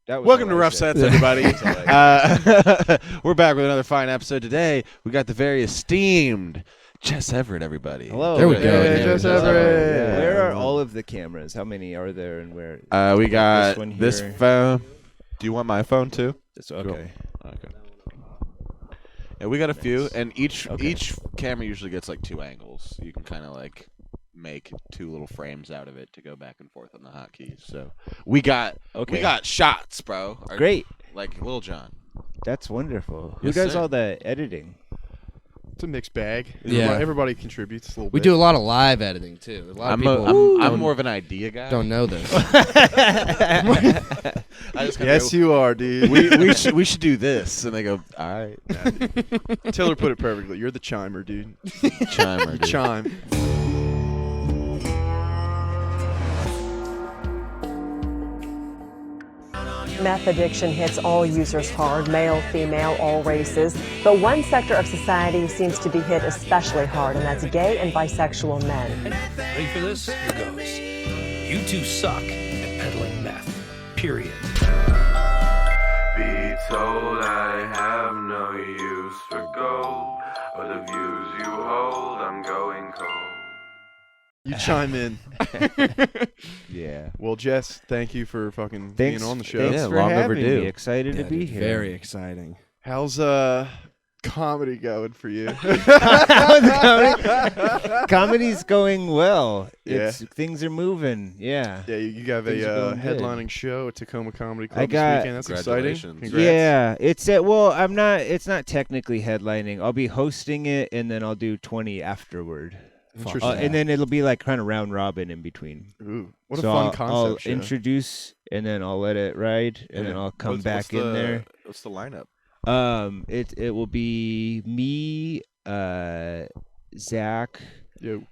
Welcome to Rough Sets, everybody. We're back with another fine episode today. We got the very esteemed Jess Everett, everybody. Hello. There we go. Hey, Jess Everett. Yeah. Where are all of the cameras? How many are there, and where? We got this one here. this phone. Do you want my phone too? Okay. Okay. Yeah, we got a few, and each camera usually gets like 2 angles. You can kind of like make 2 little frames out of it to go back and forth on the hotkeys. So we got shots, bro. Great. Like Lil Jon. That's wonderful. Yes, Who does sir. all the editing? It's a mixed bag. Yeah. Everybody contributes a little We bit. do a lot of live editing too. A lot of people I'm more of an idea guy. don't know this. I just kinda Yes, go, you are, dude. we should do this, and they go, all right. Taylor put it perfectly. You're the chimer, dude. Chimer, You dude. chime. Meth addiction hits all users hard, male, female, all races. But one sector of society seems to be hit especially hard, and that's gay and bisexual men. Ready for this? Here goes. You two suck at peddling meth. Period. Be told I have no use for gold, or the views you hold, I'm going cold. You chime in. Yeah. Well, Jess, thank you for fucking Thanks, being on the show. Thanks Yeah, for long having overdue. me. Excited to be dude, here. Very exciting. How's comedy going for you? Comedy's going well. Yeah. Things are moving. Yeah. Yeah, you have Things are a going good. headlining show at Tacoma Comedy Club I got- this weekend. That's exciting. Congratulations. Congrats. Yeah, it's I'm not. It's not technically headlining. I'll be hosting it, and then I'll do 20 afterward. Interesting. And then it'll be like kind of round robin in between. Ooh, what So a fun I'll concept show. introduce, and then I'll let it ride, and then I'll come back in there. What's the lineup? It will be me, Zach, Yo.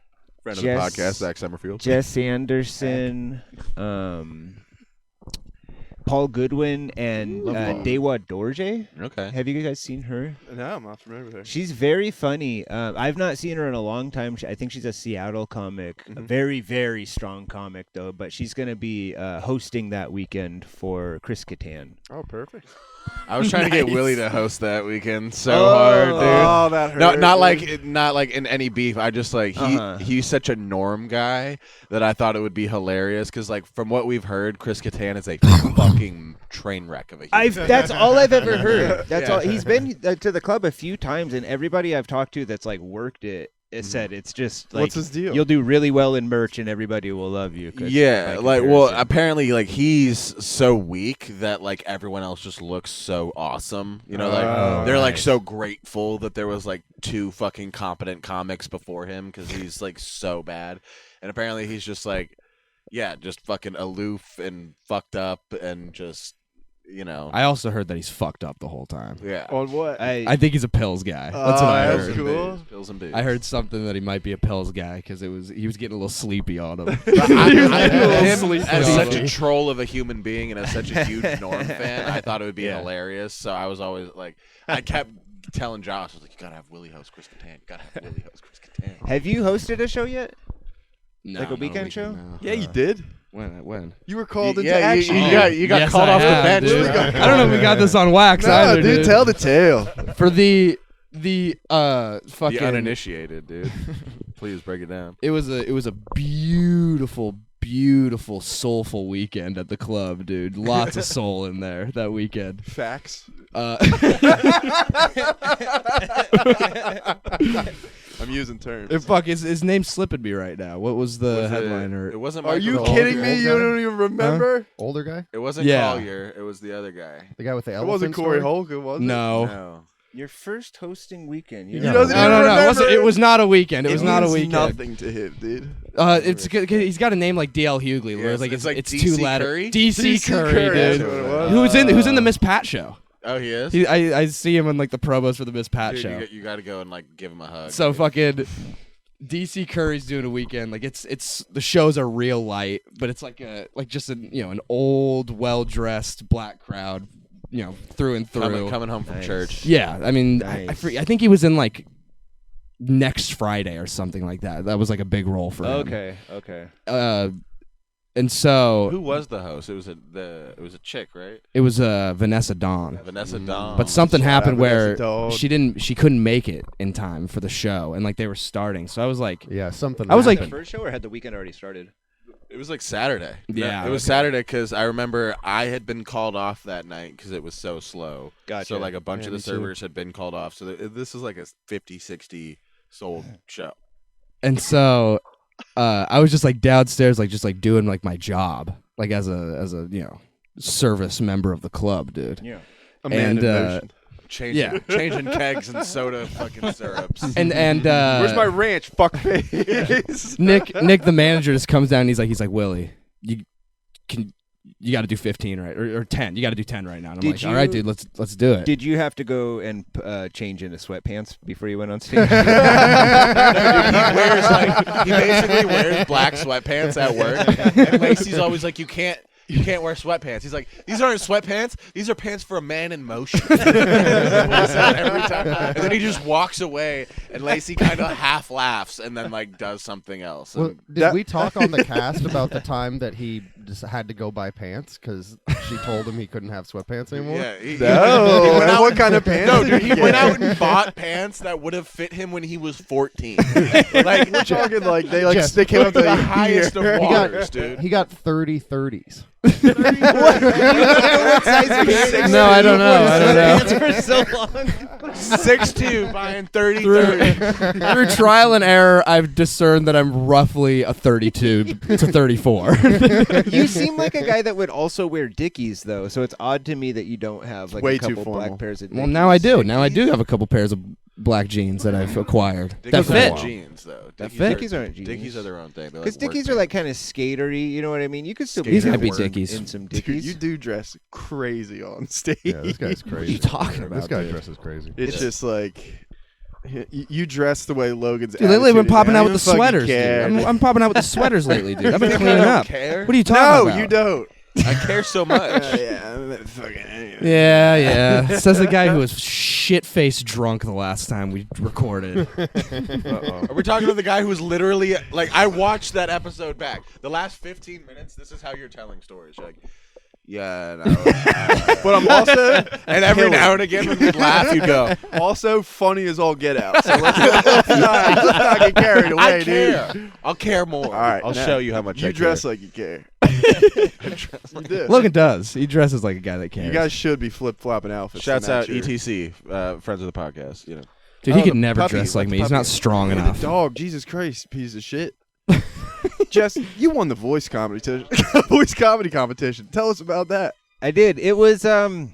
Friend Jess- of the podcast, Zach Summerfield. Jess Anderson, Paul Goodwin, and Love Paul. Dewa Dorje. Okay. Have you guys seen her? No, I'm not familiar with her. She's very funny. I've not seen her in a long time. I think she's a Seattle comic. A Mhm. very, very strong comic, though. But she's going to be hosting that weekend for Chris Kattan. Oh, perfect. I was trying to get Willie to host that weekend so Oh. hard, dude. Oh, that hurt. No, not dude. like in any beef. I just like he's such a norm guy that I thought it would be hilarious because like from what we've heard, Chris Kattan is a fucking train wreck of a human. That's all I've ever heard. That's Yeah. all. He's been to the club a few times, and everybody I've talked to that's like worked it has said it's just like What's his deal? you'll do really well in merch, and everybody will love you. 'cause Yeah, by like comparison. apparently like he's so weak that like everyone else just looks so awesome. You know, like Oh, they're like nice. so grateful that there was like 2 fucking competent comics before him because he's like so bad. And apparently he's just like, yeah, just fucking aloof and fucked up and just, you know, I also heard that he's fucked up the whole time. yeah. On what? I think he's a pills guy. Oh, That's what I that's heard. and cool. booze, pills and booze. I heard something that he might be a pills guy because he was getting a little sleepy on him. Him sleepy as on such him. a troll of a human being and as such a huge Norm fan, I thought it would be hilarious. So I was always like, I kept telling Josh, I was like, you gotta have Willie host Chris Kattan. You gotta have Willie host Chris Kattan. Have you hosted a show yet? No, Like a not weekend show? no. Yeah, you did. When? You were called into Yeah, action. you got Yes, called I off the have, bench. dude. I don't know if we got this on wax No, either, dude, tell the tale. For the fucking The uninitiated, dude. Please break it down. It was a beautiful, beautiful, soulful weekend at the club, dude. Lots of soul in there that weekend. Facts. I'm using terms. His name's slipping me right now. What was the Was headliner? It wasn't. Are Michael you Collier. kidding me? You don't even remember? Older guy? It wasn't Yeah. Collier. It was the other guy. The guy with the It elephant wasn't Corey story? Holcomb, was it? No. No. Your first hosting weekend. He know. doesn't No, even no, no. It remember wasn't. It was not a weekend. It was not a means weekend. nothing to him, dude. He's got a name like DL Hughley. Where Yeah, it's like it's like it's DC 2 letters. Curry? DC Curry, That's dude. what it was. Who's in the Miss Pat show? Oh, he is. I see him in like the promos for the Miss Pat Dude, show. you got to go and like give him a hug. So fucking DC Curry's doing a weekend. Like it's the shows are real light, but it's like just an old, well dressed black crowd, through and through. coming home from Nice. church. Yeah, I mean, Nice. I think he was in like next Friday or something like that. That was like a big role for him. Okay. And so Who was the host? It was a chick, right? it was Vanessa Dawn. Vanessa Dawn. But something Shout out happened where Vanessa Dawn. she couldn't make it in time for the show, and like they were starting. So I was like, Yeah, something. I was like- The first show or had the weekend already started? It was like Saturday. Yeah, It was Saturday because I remember I had been called off that night because it was so slow. Gotcha. So like a bunch Yeah, of the me too. servers had been called off. So this is like a 50, 60 sold show. and so I was just like downstairs, like just like doing like my job, like as a service member of the club, dude. Yeah. A man in And, motion. Changing kegs and soda fucking syrups. And Where's my ranch? Fuck face. Nick the manager just comes down and he's like Willie, you got to do 15 right or 10. You got to do 10 right now. And I'm Did like, all right, you- dude, let's do it. Did you have to go and change into sweatpants before you went on stage? He basically wears black sweatpants at work. And Lacey's always like, you can't wear sweatpants. He's like, these aren't sweatpants. These are pants for a man in motion. Every time. And then he just walks away, and Lacey kind of half laughs and then like does something else. Well, And did we talk on the cast about the time that he just had to go buy pants because she told him he couldn't have sweatpants anymore? yeah, he No. went out- What kind of pants? No, did dude, he get? went out and bought pants that would have fit him when he was 14. Like We're talking like Jess, they came up to the highest of He waters, got dude. he got 30/30s. No, I don't know. for so long. 6'2", buying 30. Through trial and error, I've discerned that I'm roughly a 32 to 34. You seem like a guy that would also wear Dickies, though. So it's odd to me that you don't have like Way a too couple formal. black pairs of Dickies. Well, now I do. Now I do have a couple pairs of black jeans that I've acquired that Dickies fit. aren't jeans, though. Dickies aren't jeans. Dickies are their own thing. Because Dickies are like kind of skatery, you know what I mean? You could still These be might be wearing Dickies. in some Dude, Dickies. you do dress crazy on stage. Yeah, this guy's crazy. What are you talking Yeah, about, This guy dude? dresses crazy. It's just like you dress the way Logan's. Dude, lately I've been attitude is. popping I out don't with the fucking sweaters, care. dude. I'm popping out with the sweaters lately, dude. I've been think I cleaning don't up. care? What are you talking No, about? you don't. I care so much. Yeah, I'm fucking. Anyway. Yeah. Says the guy who was shit-faced drunk the last time we recorded. Are we talking about the guy who was literally like? I watched that episode back. The last 15 minutes. This is how you're telling stories. You're like, yeah, no. But I'm also And every now and again, when we'd laugh, you'd go, also funny as all get out. So let's not get carried away, I dude. care. I'll care more. All right, I'll now, show you how much you I dress care. like you care. You do. Logan does. He dresses like a guy that cares. You guys should be flip flopping outfits. Shouts to out match your- ETC, friends of the podcast. You know, Dude, he Oh, could the never puppy. dress like Let me. the He's not puppy- strong Look at enough. the dog, Jesus Christ, piece of shit. Jess, you won the voice comedy competition. Tell us about that. I did. It was the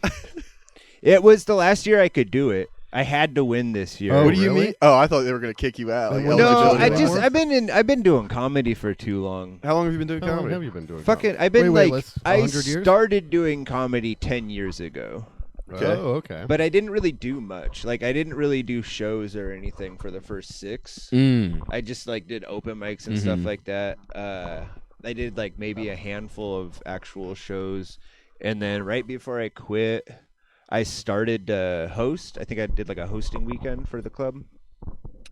last year I could do it. I had to win this year. Oh, What do you really? mean? Oh, I thought they were gonna kick you out. Like, No, No, eligibility wise. I've been doing comedy for too long. How long have you been doing How long comedy? have you been doing? Fucking, comedy? I've been Wait, like, let's- I 100 years? started doing comedy 10 years ago, Okay. Oh, okay. but I didn't really do much. Like, I didn't really do shows or anything for the first 6. Mm. I just like did open mics and stuff like that. I did like maybe a handful of actual shows, and then right before I quit, I started to host. I think I did like a hosting weekend for the club,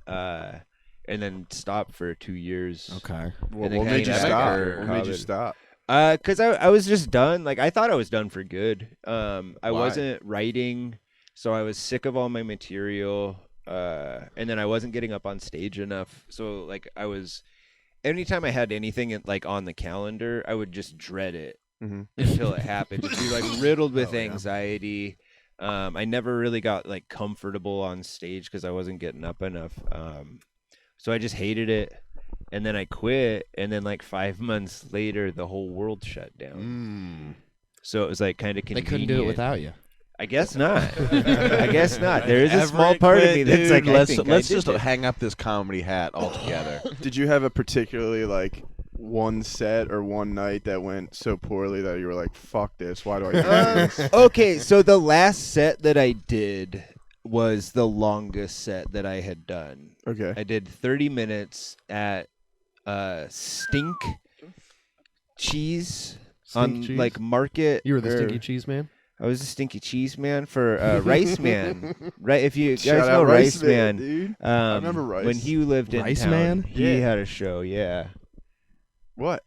and then stopped for 2 years. Okay. What then made you came back stop? for What made you COVID. stop? Cause I was just done. Like I thought I was done for good. I Why? wasn't writing, so I was sick of all my material. And then I wasn't getting up on stage enough. So like I was, anytime I had anything like on the calendar, I would just dread it until it happened. Just be like riddled with anxiety. I never really got like comfortable on stage because I wasn't getting up enough. So I just hated it. And then I quit, and then like 5 months later, the whole world shut down. So it was like kind of They convenient. couldn't do it without you. I guess not. I guess not. There is a small part of me that's like, let's I think let's I did just it. hang up this comedy hat altogether. Did you have a particularly like one set or one night that went so poorly that you were like, "Fuck this! Why do I do this?" Okay, so the last set that I did was the longest set that I had done. Okay. I did 30 minutes at Stink Cheese on Stink Cheese? like Market. You were the or- stinky cheese man? I was a stinky cheese man for Rice Man. Right? If you guys Shout know out Rice Man, Man, dude. I remember Rice. when he lived in Rice town. Man? He Yeah. had a show. Yeah. What?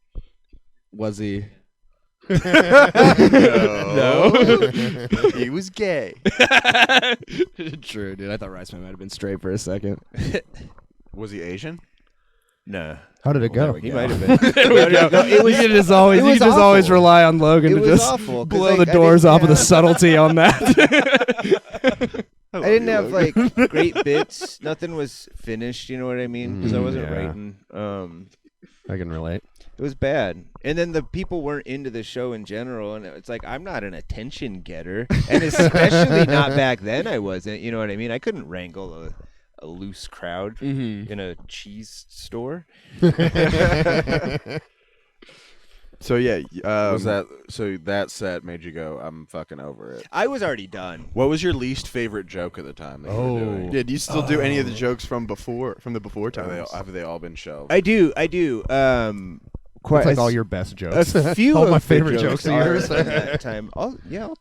Was he? No. He was gay. True, dude. I thought Rice Man might have been straight for a second. Was he Asian? Nah. How did it go? He might have been. You can just always awful. rely on Logan It to was just awful, 'cause, blow like, the I doors didn't off of the have- subtlety on that. I didn't have like great bits. Nothing was finished. You know what I mean? Because I wasn't yeah. writing. I can relate. It was bad. And then the people weren't into the show in general. And it's like, I'm not an attention getter. And especially not back then, I wasn't. You know what I mean? I couldn't wrangle a loose crowd in a cheese store. So yeah, Was that so? That set made you go, "I'm fucking over it." I was already done. What was your least favorite joke at the time that you were doing? Yeah, do you still do any of the jokes from the before times? Have they all been shelved? I do. Quite It's like a all s- your best jokes. A few all of my the favorite jokes of are yours. from that time. I'll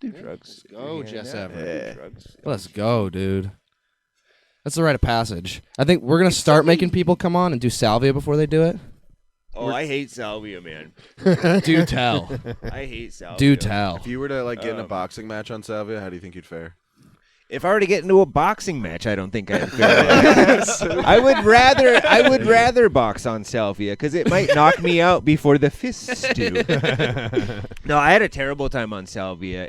do drugs. Go, Jess Everett. I'll do drugs. Let's go, dude. That's the rite of passage. I think we're gonna start making people come on and do salvia before they do it. Oh, I hate salvia, man. Do tell. I hate salvia. Do tell. If you were to like get in a boxing match on Salvia, how do you think you'd fare? If I were to get into a boxing match, I don't think I'd fare. I would rather box on salvia because it might knock me out before the fists do. No, I had a terrible time on salvia.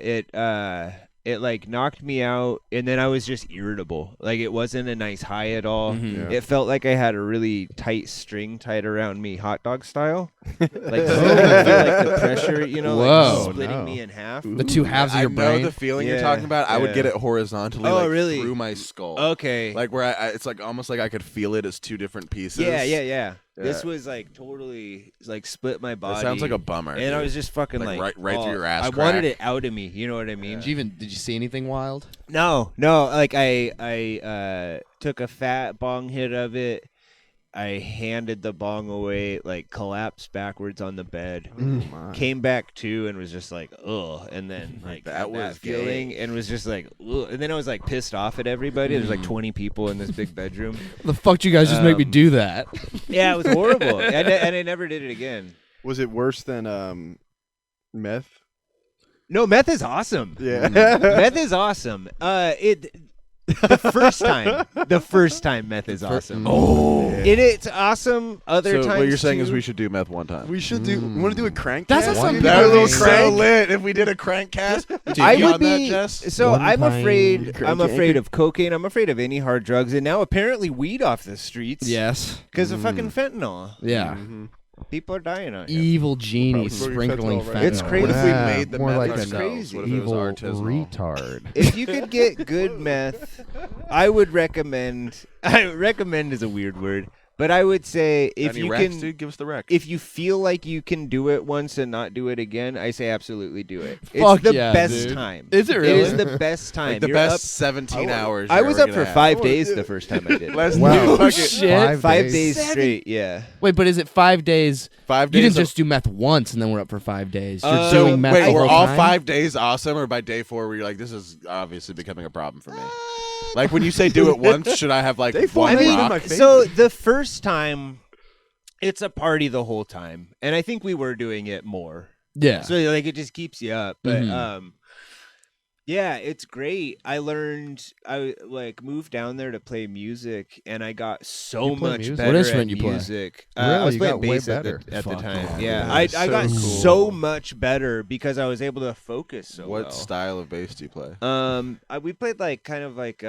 It like knocked me out, and then I was just irritable. Like it wasn't a nice high at all. It felt like I had a really tight string tied around me, hot dog style. Like, feel like the pressure, Whoa. like splitting me in half. The two halves of your I brain. know the feeling you're Yeah, talking about. I would yeah. get it horizontally, Oh, like, really? through my skull. Okay. Like where it's like almost like I could feel it as two different pieces. Yeah. This Yeah. was like totally like split my body. That sounds like a bummer. And I dude. was just fucking Like, right through your ass I crack. wanted it out of me. You know what I mean? Did you see anything wild? No. Like I took a fat bong hit of it. I handed the bong away, like collapsed backwards on the bed, came back to and was just like, ugh, and then like That had was feeling and was just like, ugh. And then I was like pissed off at everybody. There's like 20 people in this big bedroom. The fuck did you guys just make me do that? Yeah, it was horrible, and I never did it again. Was it worse than meth? No, meth is awesome. Yeah. Meth is awesome. The first time meth is awesome. It's awesome. Other So times what you're saying too. is we should do meth one time. We should do. We want to do a crank. That's cast? not something That people would be do. so lit if we did a crank cast. Dude, I you would on that, be Jess? so. One I'm time. afraid. Crank I'm afraid of cocaine. I'm afraid of any hard drugs, and now apparently weed off the streets. Yes. because of fucking fentanyl. Yeah. People are dying out here. Evil genie Probably sprinkling fentanyl, fentanyl. right? It's crazy. What if we Yeah, made the more meth like ourselves? an crazy. What if it was evil artisanal? retard. If you could get good meth, I would recommend. Recommend is a weird word, but I would say if Any you Rex, can. dude, give us the Rex. If you feel like you can do it once and not do it again, I say absolutely do it. It's Fuck the yeah, best dude. time. Is it It is really? the best time. like the You're best up- 17 hours. I you're was ever up for gonna 5 have. days the first time I did it. Let's Wow. do Shit. 5 days straight, yeah. Wait, but is it 5 days? 5 You days. didn't just do meth once and then we're up for 5 days. You're So, doing meth wait, the were whole all time? 5 days awesome, or by day 4 where you're like, this is obviously becoming a problem for me? Like when you say do it once, should I have like Day 4 one might have been rock? my favorite. So the first time, it's a party the whole time, and I think we were doing it more. Yeah. So like it just keeps you up. But Mhm. yeah, it's great. I like moved down there to play music, and I got so You play much music? better What instrument at you play? music. Really? I was You playing got way bass at better. the Fuck time. yeah, Yeah, dude. I got So cool. so much better because I was able to focus so What well. style of bass do you play? We played like kind of like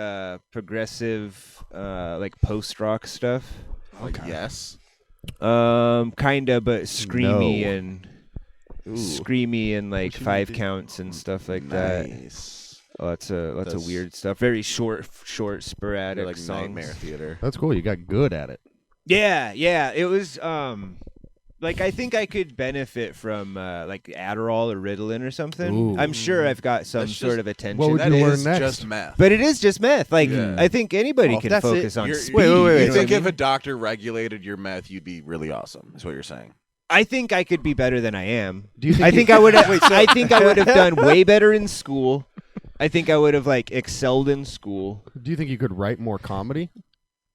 progressive, like post rock stuff. Like yes. Kinda, but screamy No. and screamy and like 5 counts and stuff like that. Nice. Lots of That's- weird stuff. Very short, sporadic You're like songs. Nightmare Theater. That's cool. You got good at it. Yeah. It was like I think I could benefit from like Adderall or Ritalin or something. Ooh. I'm sure I've got some That's sort just- of attention. What would That you learn is next? just meth. But it is just meth. Like Yeah. I think anybody Well, can that's it. focus on You're- speed. wait, you wait. You know think what I if mean? a doctor regulated your meth, you'd be really awesome? Is what you're saying? I think I could be better than I am. Do you think I think I would. Wait, so- I think I would have done way better in school. I think I would have like excelled in school. Do you think you could write more comedy?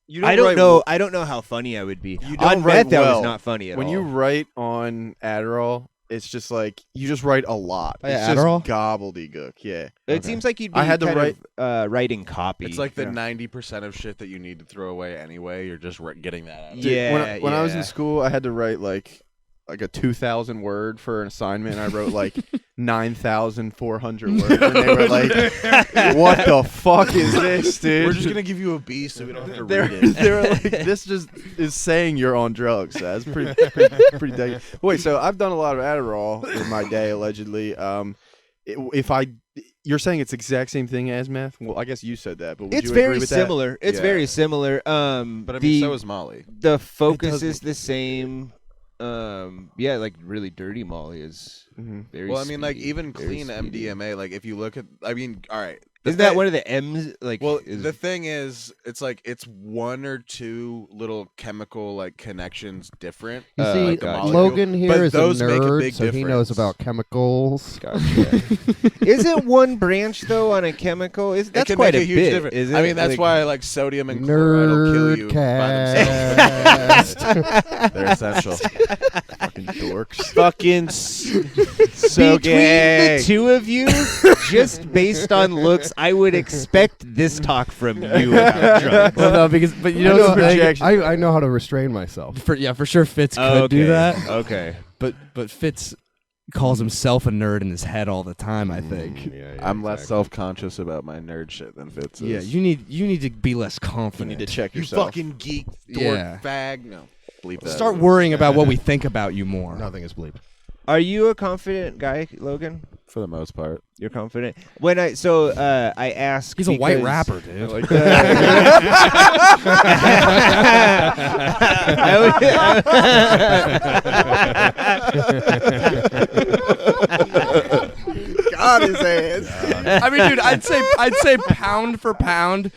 You I don't write know. well. I don't know how funny I would be. You On don't write meth, I was well. not funny at When all. you write on Adderall, it's just like you just write a lot. Oh, yeah, it's just Adderall? gobbledygook. Yeah. It seems like you'd be I had to kind of, writing copy. It's like the 90% of shit that you need to throw away anyway. You're just getting that out. Dude, Yeah, when I was in yeah. school, I had to write like a 2,000 word for an assignment. I wrote like 9,400 words, and they were like, "What the fuck is this, dude?" We're just gonna give you a B so we don't have to They're, read it. they're like, this just is saying you're on drugs. That's pretty dang. Wait, so I've done a lot of Adderall in my day, allegedly. You're saying it's the exact same thing as meth? Well, I guess you said that, but would It's you agree very with similar. That? It's Yeah. very similar. But I mean, so is Molly. The focus is the same. Yeah, like really dirty Molly is very. Well, I mean, like speedy, even very clean speedy. MDMA. Like if you look at, I mean, all right. Isn't that one of the M's? Like, Well, is, the thing is, it's like it's one or two little chemical like connections different. You see, like the molecule. Logan here But is a those make a nerd, big so he knows difference. about chemicals. Gotcha. Isn't one branch though on a chemical? Is It that's can quite make a a huge bit? difference. Is it? I mean, that's Like, why like sodium and chloride will kill you by themselves. Nerdcast. They're essential. Fucking dorks. fucking so between the two of you, just based on looks, I would expect this talk from you about drugs. Well, no, but you I know know the thing? projection. I know how to restrain myself. For sure Fitz could do that. Okay. But Fitz calls himself a nerd in his head all the time, I think. I'm less self-conscious about my nerd shit than Fitz is. Yeah, you need to be less confident. You need to check You yourself. fucking geek, dork, Yeah. fag. No, bleep that. Start worrying about what we think about you more. Nothing is bleep. Are you a confident guy, Logan? For the most part. You're confident. When I ask. He's a white because- rapper, dude. Like God, his ass. I mean, dude, I'd say pound for pound,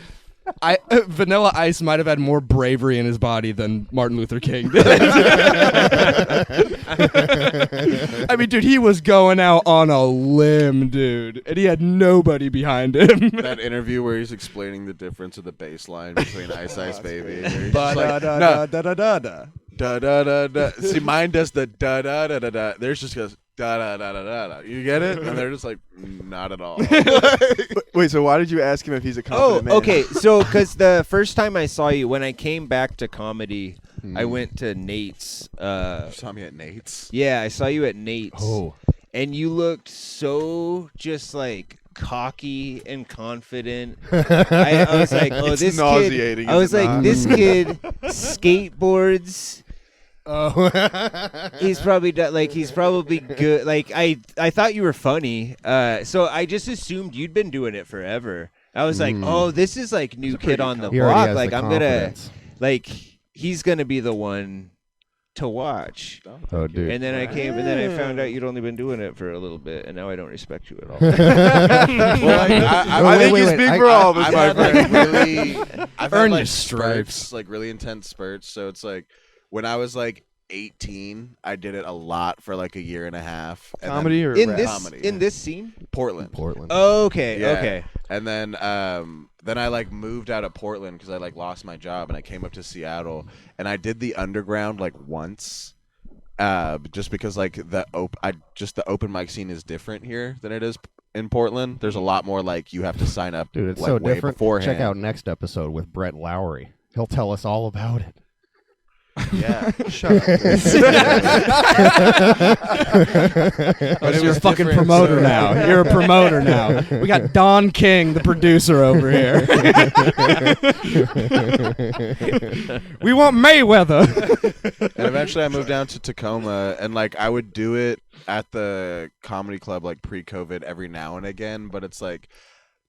Vanilla Ice might have had more bravery in his body than Martin Luther King did. I mean, dude, he was going out on a limb, dude, and he had nobody behind him. That interview where he's explaining the difference of the bass line between Ice Ice Baby. And he's Da just like, da no, da da da da. da da da da. See, mine does the da da da da da. Theirs just goes da da da da da da. You get it? And they're just like, not at all. Wait, so why did you ask him if he's a Oh, confident man? okay. So, because the first time I saw you, when I came back to comedy, I went to Nate's. You saw me at Nate's. Yeah, I saw you at Nate's. Oh. And you looked so just like cocky and confident. I was like, oh, It's this nauseating, kid. I was is it like, not? this kid skateboards. Oh. He's probably he's probably good. Like I thought you were funny. So I just assumed you'd been doing it forever. I was like, oh, this is like new kid on the He already block. has Like the I'm confidence. he's gonna be the one to watch. Oh, dude. And then I came, and then I found out you'd only been doing it for a little bit, and now I don't respect you at all. Well, I think you speak for all of us, I've my had, like, friend. really, I've Earn had, your like, stripes. spurts, like really intense spurts. So it's like when I was like 18, I did it a lot for like a year and a half. And Comedy then, or in rap? this Comedy, in yeah. this scene. Portland. Okay, Yeah. okay. And then I like moved out of Portland because I like lost my job and I came up to Seattle and I did the underground like once, just because like the open mic scene is different here than it is in Portland. There's a lot more like you have to sign up. Dude, it's like, so way different. beforehand. Check out next episode with Brett Lowry. He'll tell us all about it. Yeah. Shut up. Oh, so you're a fucking promoter now. You're a promoter now. We got Don King, the producer, over here. We want Mayweather. And eventually I moved down to Tacoma and like I would do it at the comedy club like pre-COVID every now and again, but it's like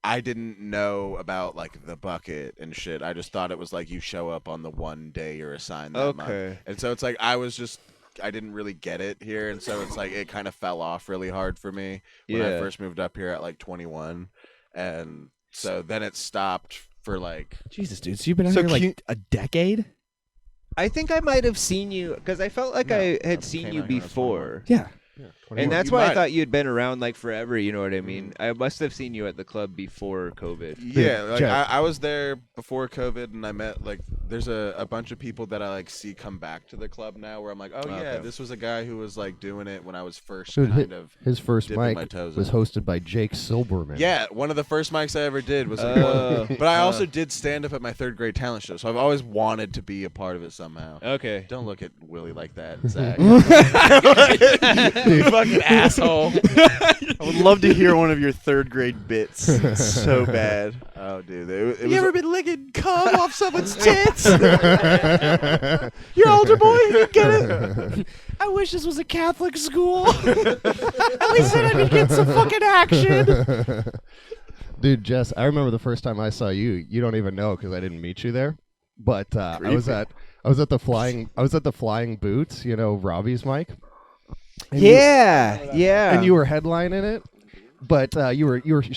I didn't know about like the bucket and shit. I just thought it was like you show up on the one day you're assigned that month. Okay. And so it's like I didn't really get it here, and so it's like it kind of fell off really hard for me when I Yeah. first moved up here at like 21. And so then it stopped for like Jesus, dude. So you've been out So here like cute- a decade? I think I might have seen you because I felt like No, I had I seen came you out here when I was before. Yeah. And that's You why I might. thought you'd been around like forever. You know what I mean? I must have seen you at the club before COVID. yeah, like Jeff. I was there before COVID, and I met like there's a bunch of people that I like see come back to the club now where I'm like, oh yeah, this was a guy who was like doing it when I was first Dude, kind of his first dipping mic my toes was in. hosted by Jake Silberman. Yeah, one of the first mics I ever did was but I also did stand up at my 3rd grade talent show, so I've always wanted to be a part of it somehow. Okay. Don't look at Willie like that, Zach. You fucking asshole. I would love to hear one of your 3rd grade bits so bad. Oh, dude. It You was ever been licking cum off someone's tits? Your older boy, you get it? I wish this was a Catholic school. At least then I could get some fucking action. Dude, Jess, I remember the first time I saw you. You don't even know because I didn't meet you there. But I was at the Flying Boots, you know, Robbie's mic. And Yeah. and you were headlining it, but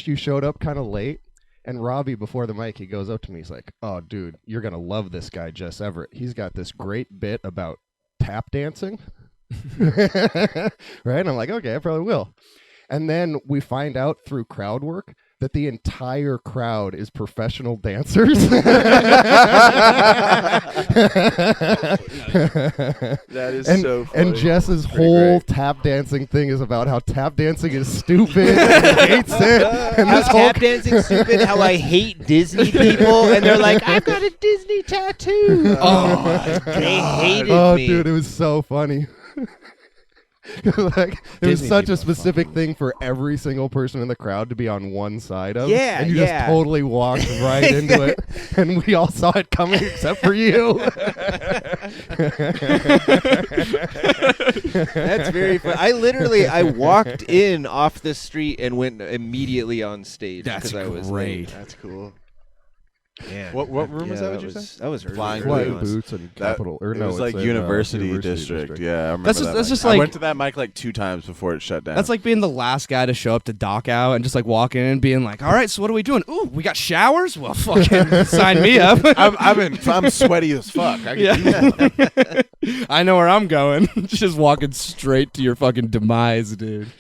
you showed up kind of late. And Robbie, before the mic, he goes up to me. He's like, "Oh, dude, you're gonna love this guy, Jess Everett. He's got this great bit about tap dancing." Right? And I'm like, "Okay, I probably will." And then we find out through crowd work that the entire crowd is professional dancers. That is so funny. And Jess's Pretty whole great. tap dancing thing is about how tap dancing is stupid and he hates it. And How this whole tap dancing stupid, how I hate Disney people, and they're like, I've got a Disney tattoo. Oh my God. They hated oh, me. dude, it was so funny. Like it was Disney such a people are specific fucking- thing for every single person in the crowd to be on one side of. Yeah, and you yeah. just totally walked right into it, and we all saw it coming except for you. That's very fun. I walked in off the street and went immediately on stage That's because I was great. late. That's cool. Yeah. What room is that? Would you was, say? That was early. Flying early Flying on. Boots and That- Capital, or it no, was it's like in, University District. Yeah, I remember That's that. just mic. like- I went to that mic like 2 times before it shut down. That's like being the last guy to show up to dock out and just like walk in and being like, "All right, so what are we doing? Ooh, we got showers. Well, fucking sign me up." I'm sweaty as fuck. I can do that. I know where I'm going. Just walking straight to your fucking demise, dude.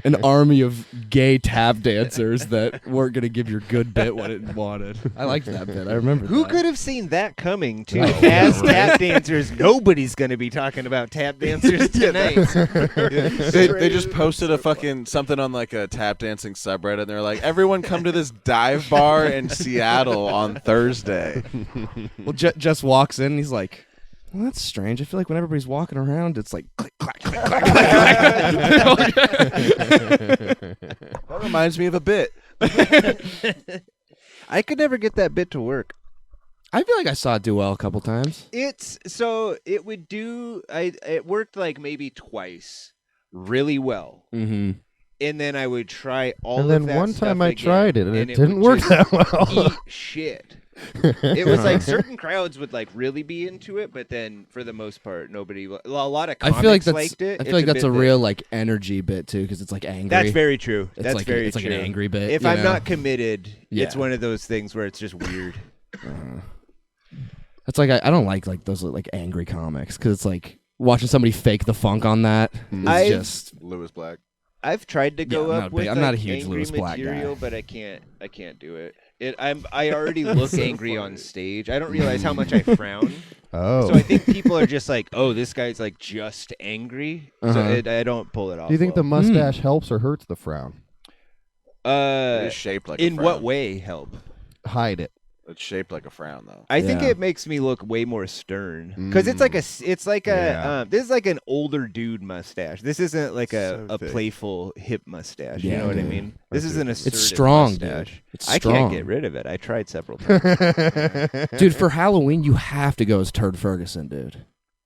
An army of gay tap dancers that weren't gonna give your good bit what it wanted. I liked that bit. I remember. Who that. could have seen that coming, too? Oh, As right. tap dancers, nobody's going to be talking about tap dancers tonight. They just posted a fucking something on like a tap dancing subreddit, and they're like, "Everyone come to this dive bar in Seattle on Thursday." Well, Jess walks in and he's like, "Well, that's strange. I feel like when everybody's walking around, it's like click, clack, click, clack, click, clack." That reminds me of a bit. I could never get that bit to work. I feel like I saw it do well a couple times. It would do. It worked like maybe twice, really well, Mm-hmm. and then I would try all. And of then that one time stuff I again, tried it, and it would didn't work just that well. Eat shit. It was like certain crowds would like really be into it, but then for the most part, nobody. A lot of I comics feel like that's. liked it. I It's feel like that's bit a that- real like energy bit too, because it's like angry. That's very true. It's That's like very it's true. like an angry bit. If you I'm know? not committed, it's Yeah. one of those things where it's just weird. It's like I don't like those like angry comics because it's like watching somebody fake the funk on that. Is I've- just Lewis Black. I've tried to go I'm up not with big- I'm not a like, huge angry Lewis Black material, guy. but I can't do it. I already look angry on stage. I don't realize how much I frown. Oh. So I think people are just like, oh, this guy's like just angry. Uh-huh. So I don't pull it off. Do you think the well. mustache helps or hurts the frown? It is shaped like a in frown. what way help? Hide it. It's shaped like a frown, though. I think Yeah. it makes me look way more stern because it's like Yeah. this is like an older dude mustache. This isn't like So a thick. playful hip mustache. You Yeah, know what I dude. mean? This is an assertive it's strong, mustache. dude. It's I strong. can't get rid of it. I tried several times. Dude, for Halloween you have to go as Turd Ferguson, dude.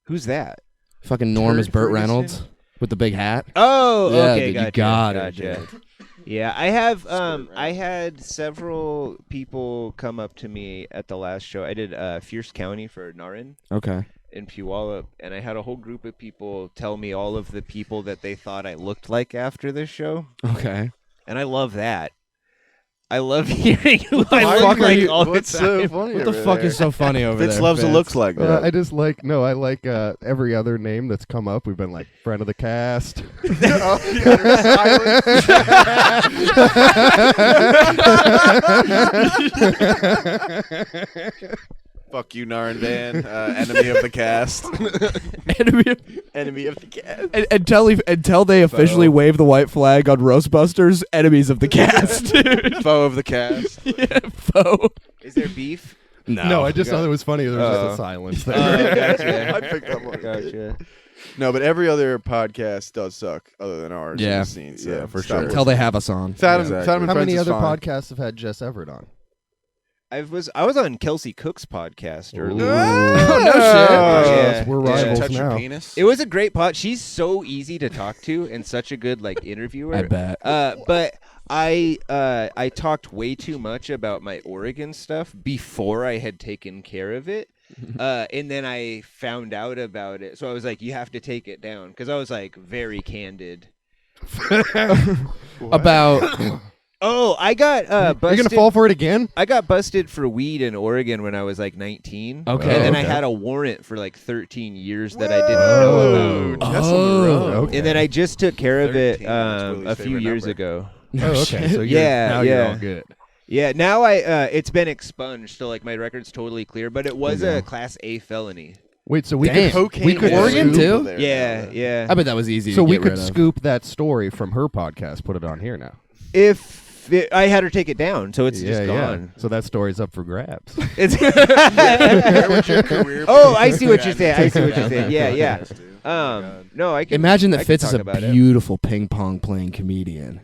Who's that? Fucking Norm Turd as Burt Ferguson? Reynolds with the big hat. Oh, Yeah, okay, dude, you gotcha. got it, gotcha. dude. Yeah, I have. Reynolds. I had several people come up to me at the last show. I did Fierce County for Narin Okay. in Puyallup, and I had a whole group of people tell me all of the people that they thought I looked like after this show, Okay. and I love that. I love hearing who I fuck look are like you- all the What's time. so funny? What the over fuck there? is so funny over Fitz there? loves a Fitz? looks like that. I just like I like every other name that's come up. We've been like friend of the cast. Fuck you, Narandan. Enemy of the cast. Enemy of the cast. Until they officially wave the white flag on Roastbusters, enemies of the cast, dude. Foe of the cast. Yeah, foe. Is there beef? No, I just thought it was funny. There was just a silence there. Gotcha. I picked up on it. Gotcha. No, but every other podcast does suck other than ours. in Yeah. the scene, so Yeah, for stop sure. listening. Until they have us on. Fathom, Exactly. Fathom and How Friends many is other fine. podcasts have had Jess Everett on? I was on Kelsey Cook's podcast earlier. Oh, no shit. Yeah. We're Yeah. rivals Touch your now. penis. It was a great pod. She's so easy to talk to and such a good like interviewer. I bet. But I talked way too much about my Oregon stuff before I had taken care of it. And then I found out about it. So I was like, you have to take it down. Because I was like very candid. About Oh, I got busted. You're gonna fall for it again? I got busted for weed in Oregon when I was like 19. Okay. And then I Okay. had a warrant for like 13 years that I didn't know about. Jess on the road. Okay. And then I just took care of it 13, that's Willie's a few favorite years number. ago. Oh, okay. So Yeah, now yeah. you're all good. Yeah, now it's been expunged, so like my record's totally clear. But it was a Class A felony. Wait, so we Damn. could Cocaine we could Oregon scoop, too? Yeah. I bet that was easy. So to we get could rid of. scoop that story from her podcast, put it on here now. I had her take it down, so it's just gone. So that story's up for grabs. It's Where would your career Oh, be I if see you what you're hadn't saying. I see taken what you're down saying. that Yeah, yeah. podcast, dude? Oh my God. No, I can Imagine I that can Fitz is talk a about it. beautiful ping pong playing comedian,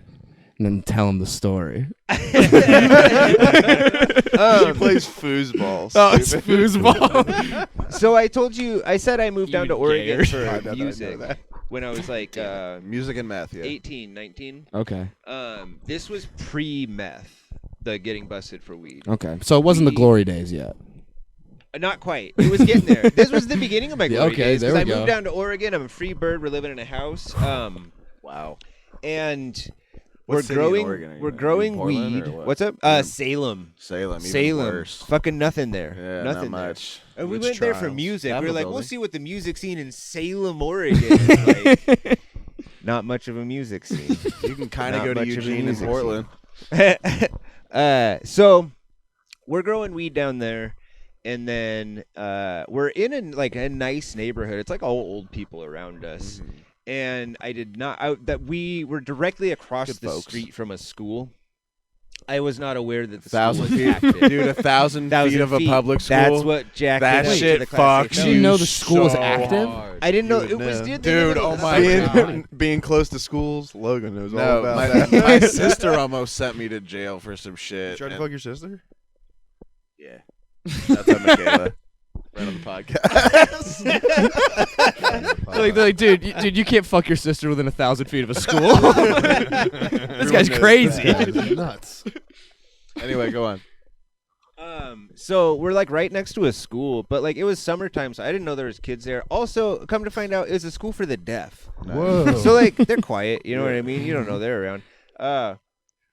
and then tell him the story. She plays foosball. It's stupid. foosball. So I told you, I said I moved down to Oregon I for know music that. when I was like Music and meth, yeah. 18, 19. Okay. This was pre-meth, the getting busted for weed. Okay. So it wasn't the glory days yet. Not quite. It was getting there. This was the beginning of my glory okay, days. there 'Cause we I moved go. down to Oregon. I'm a free bird. We're living in a house. Wow. And What we're city in growing. Oregon are you we're in? growing Portland weed. or what? What's up? Yeah. Salem. Salem. Even Salem. Worse. Fucking nothing there. Yeah, nothing not there. much. And we Witch went there for trials. music. Apple We were like, we'll building. see what the music scene in Salem, Oregon is like. Not much of a music scene. You can kind of Not go to much of a Eugene and music Portland. So we're growing weed down there, and then we're in a nice neighborhood. It's like all old people around us, and I did not that we were directly across Good the folks. street from a school. I was not aware that the 1,000 school was feet, active. dude. 1,000 feet of a public school. That's what Jack That did shit to the Class A fucks You felony. didn't you know the school was so active? hard. I didn't know You it would was know. dude. Dude, oh my God. being close to schools, Logan knows all No, about my, that. my sister almost sent me to jail for some shit. Tried to and- fuck your sister? Yeah. That's on Michaela. Right on the podcast. They're like, dude, you can't fuck your sister within 1,000 feet of a school. This guy's crazy. Nuts. Anyway, go on. So we're like right next to a school, but like it was summertime, so I didn't know there was kids there. Also, come to find out, it was a school for the deaf. Whoa. So like they're quiet, you know what I mean? You don't know they're around.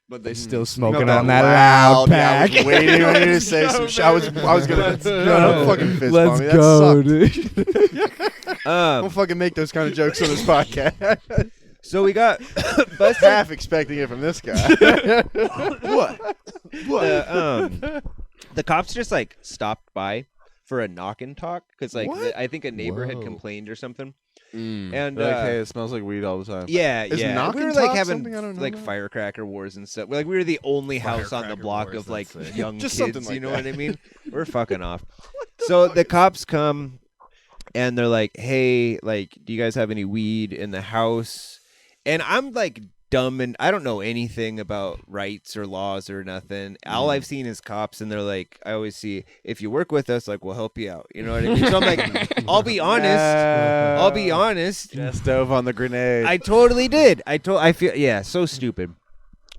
But they still smoking Not on that loud. loud pack. Yeah, I was waiting for you to say some shit. I was gonna don't fucking fist Let's bump me. go, That sucked. dude. Don't fucking make those kind of jokes on this podcast. So we got busted. Half expecting it from this guy. What? The cops just like stopped by for a knock and talk because like What? I think a neighbor had Whoa. complained or something. And And like, hey, it smells like weed all the time. yeah, Is yeah. knock We and were like talk having something I don't know like about? firecracker wars and stuff. Like we were the only house on the Firecracker block wars, of like that's it. young Just kids. something like You know that. what I mean? We're fucking off. So the cops come and they're like, "Hey, like, do you guys have any weed in the house?" And I'm like dumb and I don't know anything about rights or laws or nothing. All I've seen is cops, and they're like, I always see, if you work with us, like, we'll help you out. You know what I mean? So I'm like, I'll be honest. I'll be honest. Just dove on the grenade. I totally did. I feel, yeah, so stupid.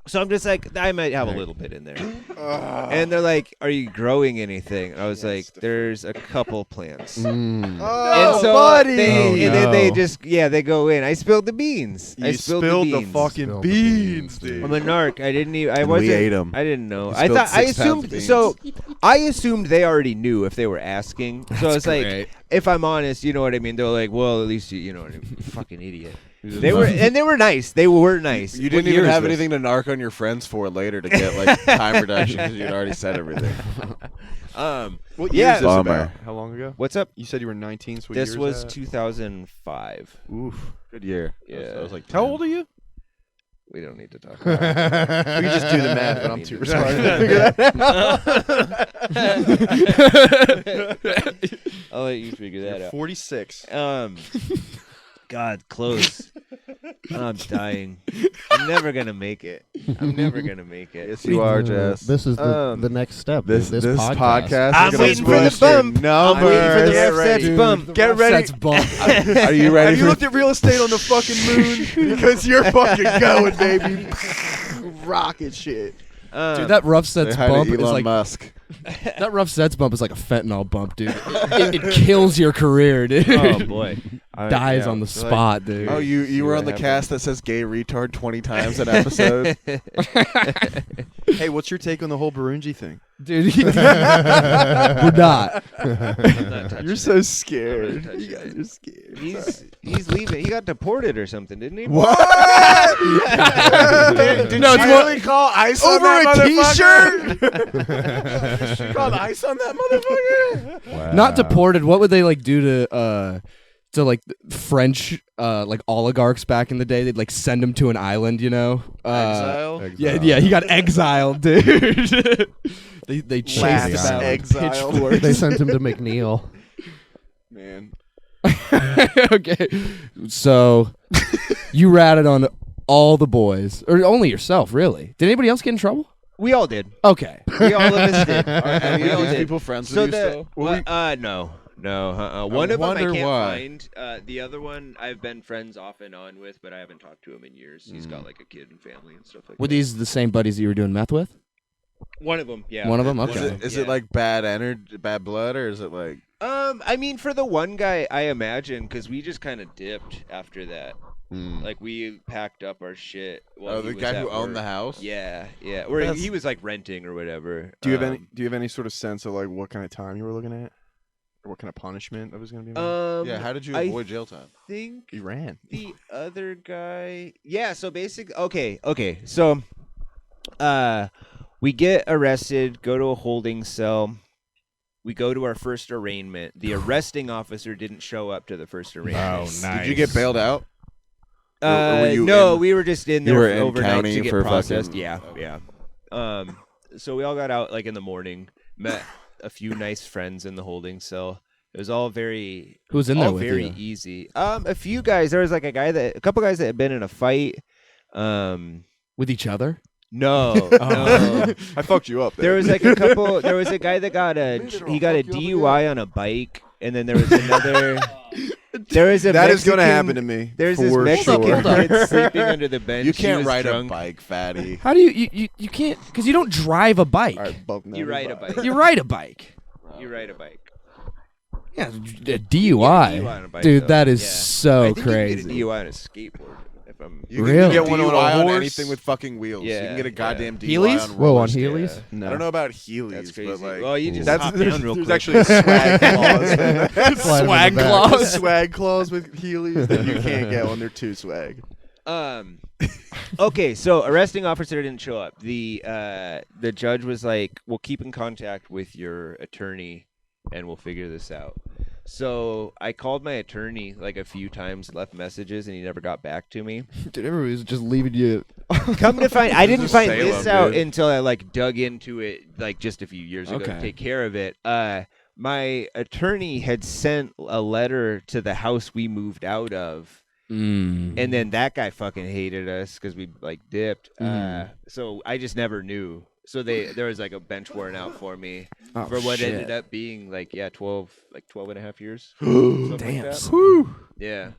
So I'm just like, I might have a little bit in there. And they're like, are you growing anything? And I was like, there's a couple plants. Mm. And Oh, so buddy. and then they no. just, they go in. I spilled the beans. I You spilled spilled the the beans. fucking Spilled the beans, beans, dude. I'm a narc. I didn't even. I And wasn't. we ate 'em. I didn't know. You I spilled thought. I 6 pounds of assumed. beans. So I assumed they already knew if they were asking. So it's like, great. if I'm honest, you know what I mean. They're like, well, at least you know what I mean. Fucking idiot. They were, and they were nice. They were nice. You What didn't year even is have this? anything to narc on your friends for later to get like time reduction because you'd already said everything. What yeah. year is this Bummer. about? How long ago? What's up? You said you were 19. So what This year was is that? 2005. Oof. Good year. Yeah. I was like, How 10. old are you? We don't need to talk about it. We can just do the math, but I'm too retarded to figure that out. I'll let you figure that You're out. 46. God, close. I'm dying. I'm never gonna make it. I'm never gonna make it. Yes, you are, Jess. This is the next step. This podcast. I'm is gonna waiting for the boost your bump. numbers. I'm waiting for the Get rough ready. sets bump. Get ready. Sets bump. Are you ready Have you for looked at real estate on the fucking moon? Because you're fucking going, baby. Rocket shit. Dude, that rough sets Say hi to bump is Elon like Musk. that rough sets bump is like a fentanyl bump, dude. It kills your career, dude. Oh boy, Dies on the spot, dude. Oh, you were on the cast that says gay retard 20 times an episode? Hey, what's your take on the whole Burunji thing? Dude, we're not. You're so scared. touching You guys it. are scared. He's leaving. He got deported or something, didn't he? What? Did No, she it's more- really call ice on Over that a motherfucker? She called ice on that motherfucker? Not deported. What would they like do to like French like oligarchs back in the day? They'd like send him to an island, you know? Exile? Yeah, he got exiled, dude. they chased Last him out with exile. pitchforks. They sent him to McNeil. Man. Okay, so you ratted on all the boys, or only yourself, really? Did anybody else get in trouble? We all did. Okay. We all of us did. Are any We of all these did. people friends So with you still? no. One of them I wonder can't why. find. The other one I've been friends off and on with, but I haven't talked to him in years. He's got like a kid and family and stuff like Were that. these the same buddies that you were doing meth with? One of them, yeah. One of them? Is Okay. it, is it like bad energy, bad blood, or is it like... I mean, for the one guy, I imagine, because we just kind of dipped after that. Like, we packed up our shit. While Oh, he the was guy at who owned work. the house? Yeah. Or That's- he was like renting or whatever. Do you have any sort of sense of like what kind of time you were looking at, or what kind of punishment that was going to be? Made? Yeah, how did you I avoid jail time? think He ran. the other guy. Yeah. So basically, okay. So, we get arrested, go to a holding cell. We go to our first arraignment. The arresting officer didn't show up to the first arraignment. Did you get bailed out? Or were you No, in- we were just in you there were in overnight county to get for processed. fucking- Yeah. So we all got out like in the morning. Met a few nice friends in the holding cell. It was all very Who's in there all with very you? easy. A few guys. There was like a couple guys that had been in a fight. With each other? No. I fucked you up. There was like a couple. There was a guy that got a DUI on a bike, and then there was another. There was a That is going to happen to me. There's this for Mexican sure. kid sleeping under the bench. You He can't was ride drunk. a bike, fatty. How do you can't, because you don't drive a bike. All right, bump You ride a bike. You ride a bike. You ride a bike. Yeah, a DUI. DUI on a bike, Dude, though. that is Yeah. so I think crazy. You can get a DUI on a skateboard. If I'm You Really? can get one DUI on a on horse? anything with fucking wheels. You Yeah, can get a goddamn DUI Heelys? on Whoa, on roller skates. Heelys? No. I don't know about Heelys, That's but crazy. like... Well, you just That's hop there's, down real there's quick. actually a swag clause. Swag in the back. clause. Swag clause with Heelys that you can't get when they're too swag. Okay, so arresting officer didn't show up. The judge was like, "We'll keep in contact with your attorney, and we'll figure this out." So I called my attorney like a few times, left messages, and he never got back to me. Dude, everybody's just leaving you. Come to find, I didn't is find Salem, this out dude. until I like dug into it like just a few years ago to Okay. take care of it. My attorney had sent a letter to the house we moved out of. And then that guy fucking hated us because we like dipped. So I just never knew. So there was like a bench warrant out for me Oh, for what shit. ended up being like 12 and a half years. Something like Damn. that. Yeah.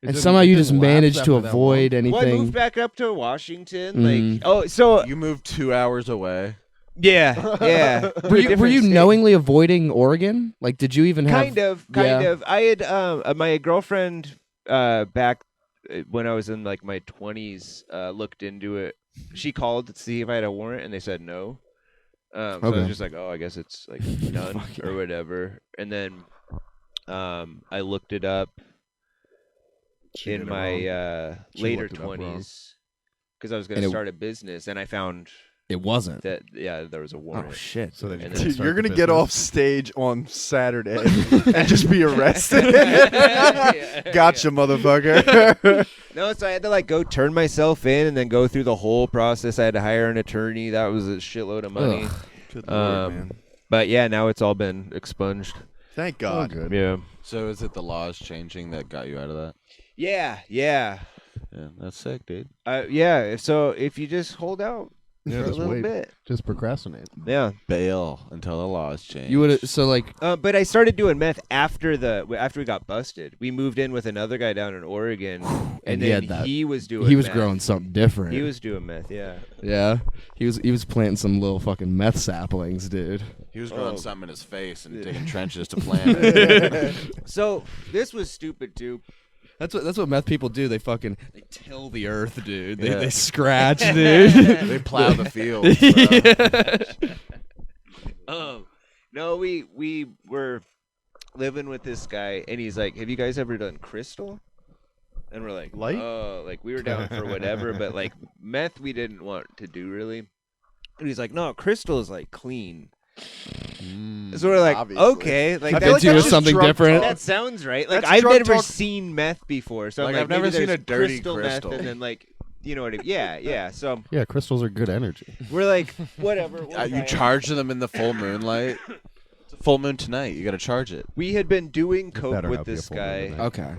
And somehow you just managed to avoid Well, I moved anything. back up to Washington. Mm. Like, so You moved 2 hours away. yeah. Were you knowingly avoiding Oregon? Like, did you even have? Kind of. I had my girlfriend back when I was in like my 20s looked into it. She called to see if I had a warrant, and they said no. So I was Okay. just like, oh, I guess it's like none or whatever. And then I looked it up in my later looked it up wrong. 20s because I was going And to it- start a business, and I found It wasn't. That there was a warrant. Oh shit. So then And you then- Dude, you're gonna get off stage on Saturday and just be arrested. Gotcha, motherfucker. No, so I had to like go turn myself in and then go through the whole process. I had to hire an attorney. That was a shitload of money. Ugh. Good lord, man. But yeah, now it's all been expunged. Thank Oh, God. good. Yeah. So is it the laws changing that got you out of that? Yeah. Yeah, that's sick, dude. Yeah. So if you just hold out Yeah, for a just little wait. bit. Just procrastinate. Yeah. Bail until the laws change. You would so like But I started doing meth after we got busted. We moved in with another guy down in Oregon, and he then had that- he was doing. he was meth. growing something different. He was doing meth. Yeah. Yeah. He was planting some little fucking meth saplings, dude. He was growing something in his face and digging trenches to plant it. So this was stupid too. That's what meth people do. They till the earth, dude. They Yeah. they scratch, dude. They plow the field. No, we were living with this guy, and he's like, "Have you guys ever done crystal?" And we're like, Light? "Oh, like we were down for whatever, but like meth, we didn't want to do really." And he's like, "No, crystal is like clean." So we're like, obviously. "Okay, like Have that, to do with just something drug different. that sounds right." Like That's I've drug never talk. seen meth before, so I'm Like, like, I've never maybe seen there's a dirty crystal crystal. meth, and then like, you know what I mean? Yeah. So Yeah, crystals are good energy. we're like, whatever. we'll You try it. charge them in the full moonlight. It's a full moon tonight. You got to charge it. We had been doing coke better with not be a this full moon guy. tonight. Okay.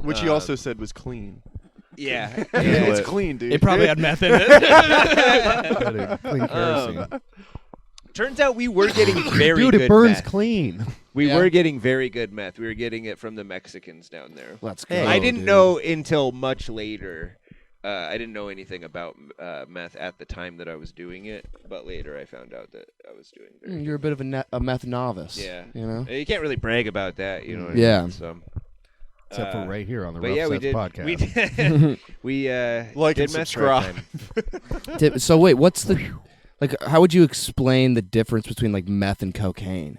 Which he also said was clean. Yeah. It's lit. clean, dude. It probably had meth in it. Gotta clean kerosene. Turns out we were getting very Dude, good it burns meth. clean. We Yeah. were getting very good meth. We were getting it from the Mexicans down there. Let's go. I didn't dude. know until much later. I didn't know anything about meth at the time that I was doing it, but later I found out that I was doing very You're a bit of a meth novice. Yeah. You know. You can't really brag about that, you know what I Yeah. mean? So, Except for right here on the but Rough yeah, we Sets did. podcast. We did. We Like did and meth for a subscribe. time. So wait, what's the like? How would you explain the difference between like meth and cocaine?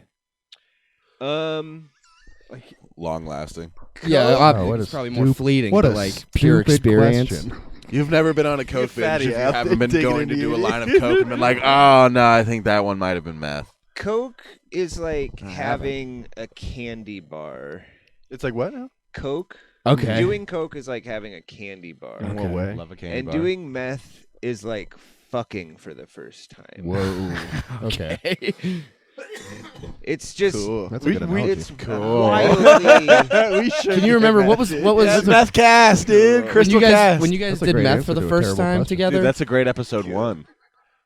Long lasting. Yeah, Oh, obviously, what it's a probably more stup- fleeting, what but a like pure stupid experience. question. You've never been on a coke fatty binge if you out haven't been there digging going to into do a you. line of coke and been like, oh no, I think that one might have been meth. Coke is like I haven't. having a candy bar. It's like what now? Coke. Okay. Doing coke is like having a candy bar. In what way? Love a candy And bar. doing meth is like fucking for the first time. Whoa. Okay. It's just Cool. That's a good analogy. it's Cool. wildly We should Can you remember what was That's meth cast, dude. Crystal cast. when you guys That's a did great meth answer for the to a first terrible time question. together? Dude, that's a great episode 1.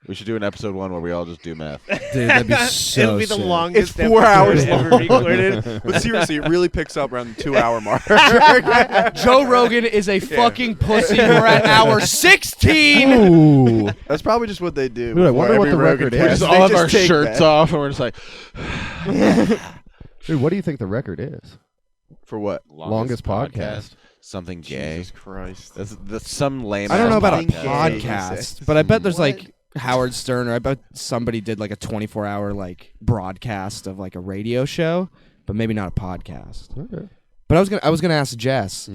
We should do an episode 1 where we all just do meth. Dude, that'd be so It'll be the sick. longest It's 4 episode hours ever long. recorded. But seriously, it really picks up around the 2-hour mark. Joe Rogan is a fucking pussy. We're at hour 16. Ooh. That's probably just what they do. Dude, I before wonder what every the Rogan record is. We podcast. just They all have our take shirts that. off and we're just like, Dude, what do you think the record is? For what? Longest podcast. Something gay. Jesus Christ. That's some lame. I don't know about a Something gay. podcast, but I bet there's What? like Howard Stern, or I bet somebody did like a 24-hour like broadcast of like a radio show, but maybe not a podcast. Okay. But I was gonna ask Jess,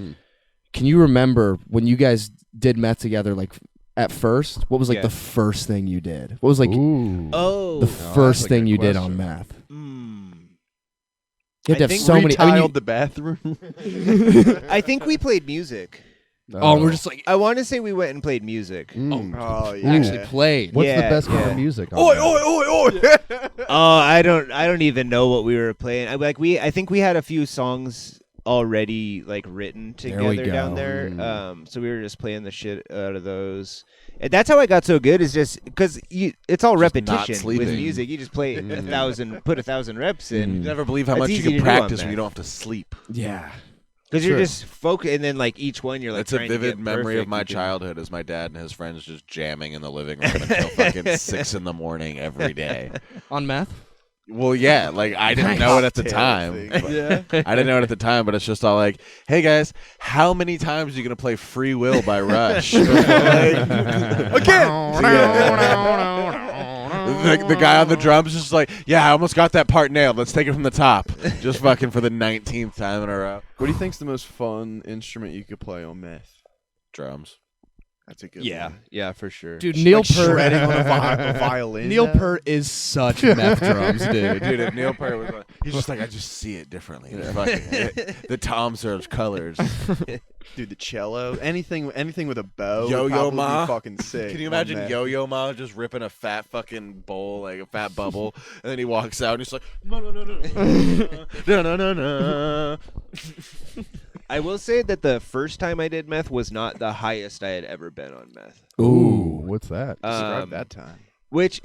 can you remember when you guys did meth together? Like at first, what was like Yeah. the first thing you did? What was like Ooh. Oh. the that's first a thing good you did on question. meth? I You had to have think so many. I mean, Retiled the bathroom. I think we played music. oh, we're just like I want to say we went and played music. Mm. Oh yeah. actually played. What's the Yeah, best kind yeah. of music? on Oi, that? oi, oi, oi. Oh, I don't even know what we were playing. I think we had a few songs already like written There we together down go. there. So we were just playing the shit out of those. And that's how I got so good, is just because it's all Just not repetition with sleeping. music. You just play put 1,000 reps in. You never believe how That's much you easy can to do on practice when meth. you don't have to sleep. Yeah. Because you're Sure. just focused, and then like each one you're like. It's a trying to vivid get memory of perfect. my You can- childhood as my dad and his friends just jamming in the living room until fucking 6 in the morning every day. On meth? Well, yeah, like I didn't know it at the time. Yeah. I didn't know it at the time, but it's just all like, hey guys, how many times are you gonna play Free Will by Rush? Again. The guy on the drums is just like, yeah, I almost got that part nailed. Let's take it from the top. Just fucking for the 19th time in a row. What do you think's the most fun instrument you could play on meth? Drums. That's a good Yeah, one. yeah, for sure. Dude, Neil Like Peart. shredding on a violin. Neil now? Peart is such meth drums, dude. Dude, if Neil Peart was like, he's just like, I just see it differently. The toms are colors. Dude, the cello, anything with a bow. Yo-Yo would probably Ma. be fucking sick. Can you on imagine meth. Yo-Yo Ma just ripping a fat fucking bowl, like a fat bubble, and then he walks out and he's like, no, no, no, no, no, no, no, no. I will say that the first time I did meth was not the highest I had ever been on meth. Ooh, what's that? Describe that time.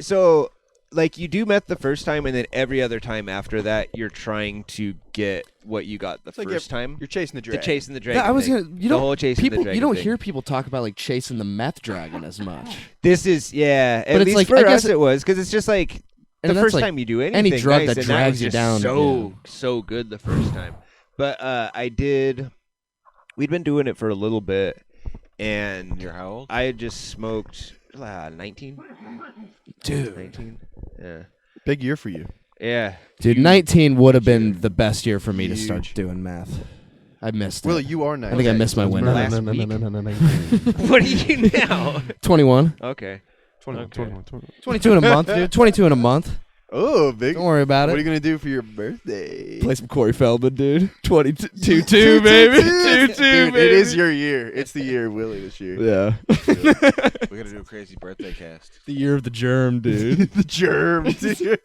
So, like, you do meth the first time, and then every other time after that, you're trying to get what you got the like first time. You're chasing the dragon. Chasing the dragon. Yeah, I was thing. gonna. You The whole chasing the people. dragon You don't thing. hear people talk about like chasing the meth dragon as much. This is at But it's least like, for I guess us it was because it's just like And the that's first like time you do anything. any drug nice, that and drags was you just down, so good the first time. But I did. We'd been doing it for a little bit, and You're how old? I had just smoked 19. Dude. 19. Yeah. Big year for you. Yeah. Dude, 19 would have been the best year for me to start doing meth. I missed it. Willie, you are nice. I think I missed my window. Last No, no, week. no, no, no, no, no. What are you now? 21. Okay. 21, 21, 22 in a month, dude. 22 in a month. Oh, big. Don't worry about What are it. you gonna do for your birthday? Play some Corey Feldman, dude. 22, baby. 22, Dude, baby. it is your year. It's the year of Willie this year. Yeah. We gotta do a crazy birthday cast. The year of the germ, dude. The germ. dude.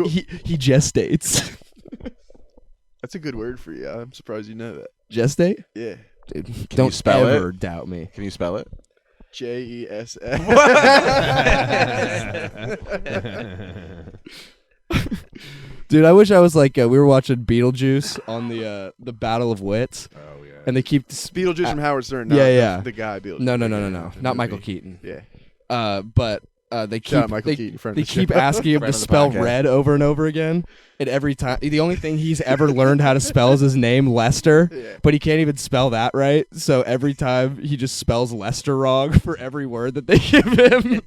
he gestates. That's a good word for you. I'm surprised you know that. Gestate? Yeah. Dude, you don't spell it? ever doubt me. Can you spell it? JESS. Dude, I wish I was like we were watching Beetlejuice on the Battle of Wits, Oh yeah. and they keep Beetlejuice from Howard Stern. Not yeah, the- yeah. The guy Beetlejuice. no, The not movie. Michael Keaton. Yeah. But they Shout out keep Michael they, Keaton, friend they of the keep show. asking him to Friend of the spell podcast. red over and over again, and every time the only thing he's ever learned how to spell is his name Lester, Yeah. but he can't even spell that right. So every time he just spells Lester wrong for every word that they give him.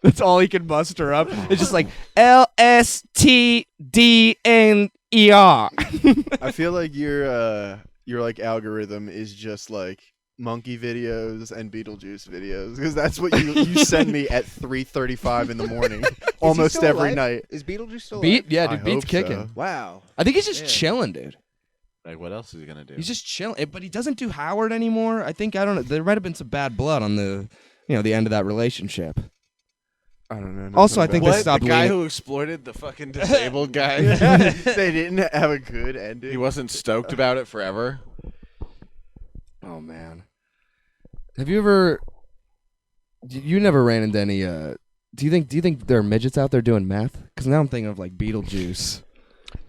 That's all he can muster up. It's just like LSTDNER. I feel like your like algorithm is just like monkey videos and Beetlejuice videos because that's what you send me at 3:35 in the morning almost still every alive? night. Is Beetlejuice still Beat, alive? yeah, I dude, Beat's hope kicking. so. Wow. I think he's just Yeah. chilling, dude. Like, what else is he gonna do? He's just chilling, but he doesn't do Howard anymore. I think I don't know. There might have been some bad blood on the end of that relationship. I don't know. Also, I think what? they stopped The guy leaning- who exploited the fucking disabled guy. they didn't have a good ending. He wasn't stoked about it forever. Oh man, have you ever? You never ran into any? Do you think there are midgets out there doing meth? Because now I'm thinking of like Beetlejuice.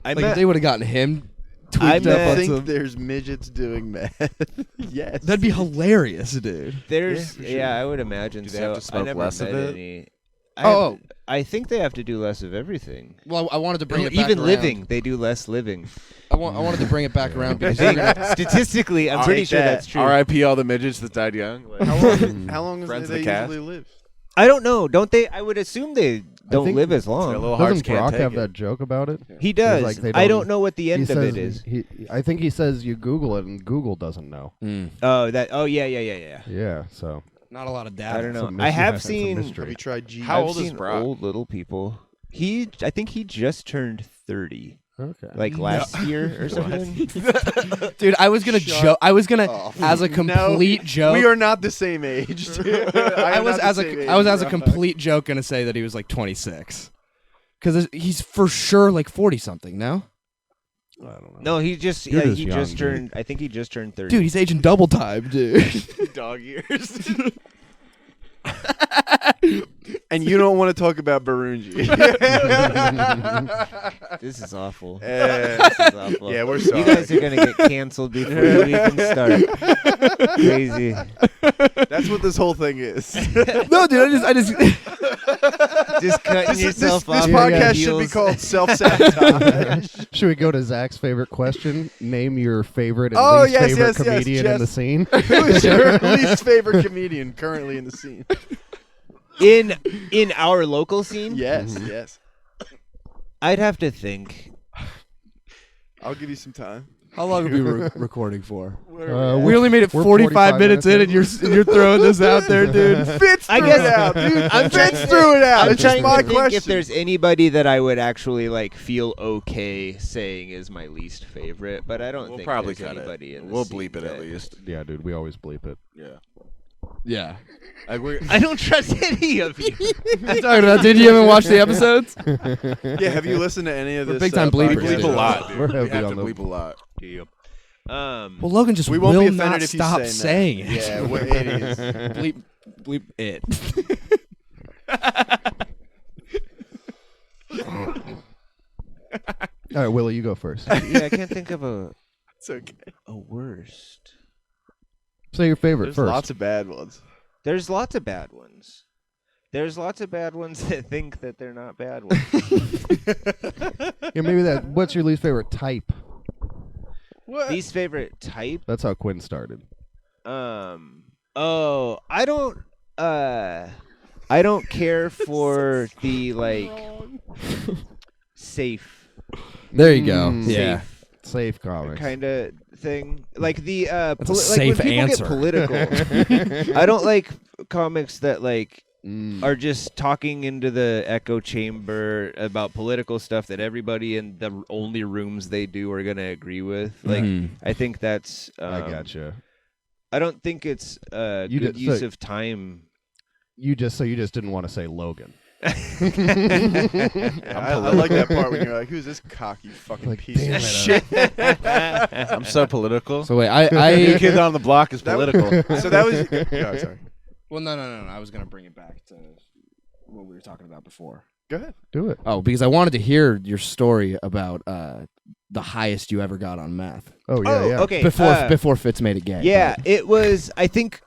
I Like if they would have gotten him tweaked up I on think some, there's midgets doing meth. Yes. that'd be hilarious, dude. There's Yeah, for yeah, sure. I would imagine Do they so. have to smoke I never less of met it? any. Oh. I think they have to do less of everything. Well, I wanted to bring it back Even around. living, they do less living. I wanted to bring it back around because I think statistically, I'm I'll pretty take sure that. that's true. R.I.P. all the midgets that died young. Like, How long do Friends of they the cast? usually live? I don't know. Don't they? I would assume they don't think live as their long. little hearts Doesn't can't Brock take have it. that joke about it? He does. like they I don't- don't know what the end of it is. I think he says you Google it and Google doesn't know. Oh, that. Oh, yeah. Yeah, so not a lot of data. I don't know. It's a I have mystery. seen. It's a Have you mystery. tried G? How I've old is seen Brock? old little people. I think he just turned 30, Okay. like last year or something. Dude, I was gonna joke. I was gonna, as a complete joke. We are not the same age. Dude. I was as a complete. complete joke gonna say that he was like 26, because he's for sure like 40 something now. I don't know. No, he just You're yeah, just he young, just dude. turned. I think he just turned 30. Dude, he's aging double time, dude. dog years. And you don't want to talk about Barunji. This is awful. Yeah. This is awful. Yeah, we're sorry. You guys are gonna get canceled before you even start. Crazy. That's what this whole thing is. No, dude, I just Just cutting This yourself off. podcast with should be heels. called self-sabotage. Should we go to Zach's favorite question? Name your favorite and Oh, least yes, favorite yes, yes, comedian in the Jess. scene. Who is your least favorite comedian currently in the scene? in our local scene. Yes, yes. I'd have to think. I'll give you some time. How long have we been recording for? We We only made it we're 45 minutes in, and you're throwing this out there, dude. Fitz I threw guess- it out, dude. I'm trying Fitz to- threw it out. I'm It's just trying my to think question. if there's anybody that I would actually like feel okay saying is my least favorite, but I don't We'll think probably there's cut anybody it. in the We'll scene bleep it that- at least. Yeah, dude, we always bleep it. Yeah. Yeah. Like we're I don't trust any of you. I'm talking about. Did you even watch the episodes? Yeah, have you listened to any of We're this? big-time bleepers, we podcast? bleep a dude. lot, dude. We're We heavy have to on the- bleep a lot. Do you? Well, Logan just We won't will be offended not if you stop say no. saying it. Yeah, what it is. bleep it. All right, Willie, you go first. Yeah, I can't think of a It's okay. worst. Say your favorite There's first. lots of bad ones. There's lots of bad ones. There's lots of bad ones that think that they're not bad ones. Yeah, maybe that. What's your least favorite type? What? Least favorite type? That's how Quinn started. Oh, I don't care for the like safe There you go. Mm. Yeah. Safe comics. kind of thing. Like the That's a like safe when people answer. get political. I don't like comics that like Mm. are just talking into the echo chamber about political stuff that everybody in the only rooms they do are going to agree with. Like Mhm. I think that's I gotcha. I don't think it's a You good did- use so- of time. You just didn't want to say Logan. I like that part when you're like, "Who's this cocky fucking Like, piece damn of it, shit?" I'm so political. So wait, New Kid on the Block is That- political. So that was. Oh, sorry. Well, no. I was gonna bring it back to what we were talking about before. Go ahead. Do it. Oh, because I wanted to hear your story about the highest you ever got on meth Oh yeah, yeah. Okay. before Fitz made it gay. Yeah, it was. I think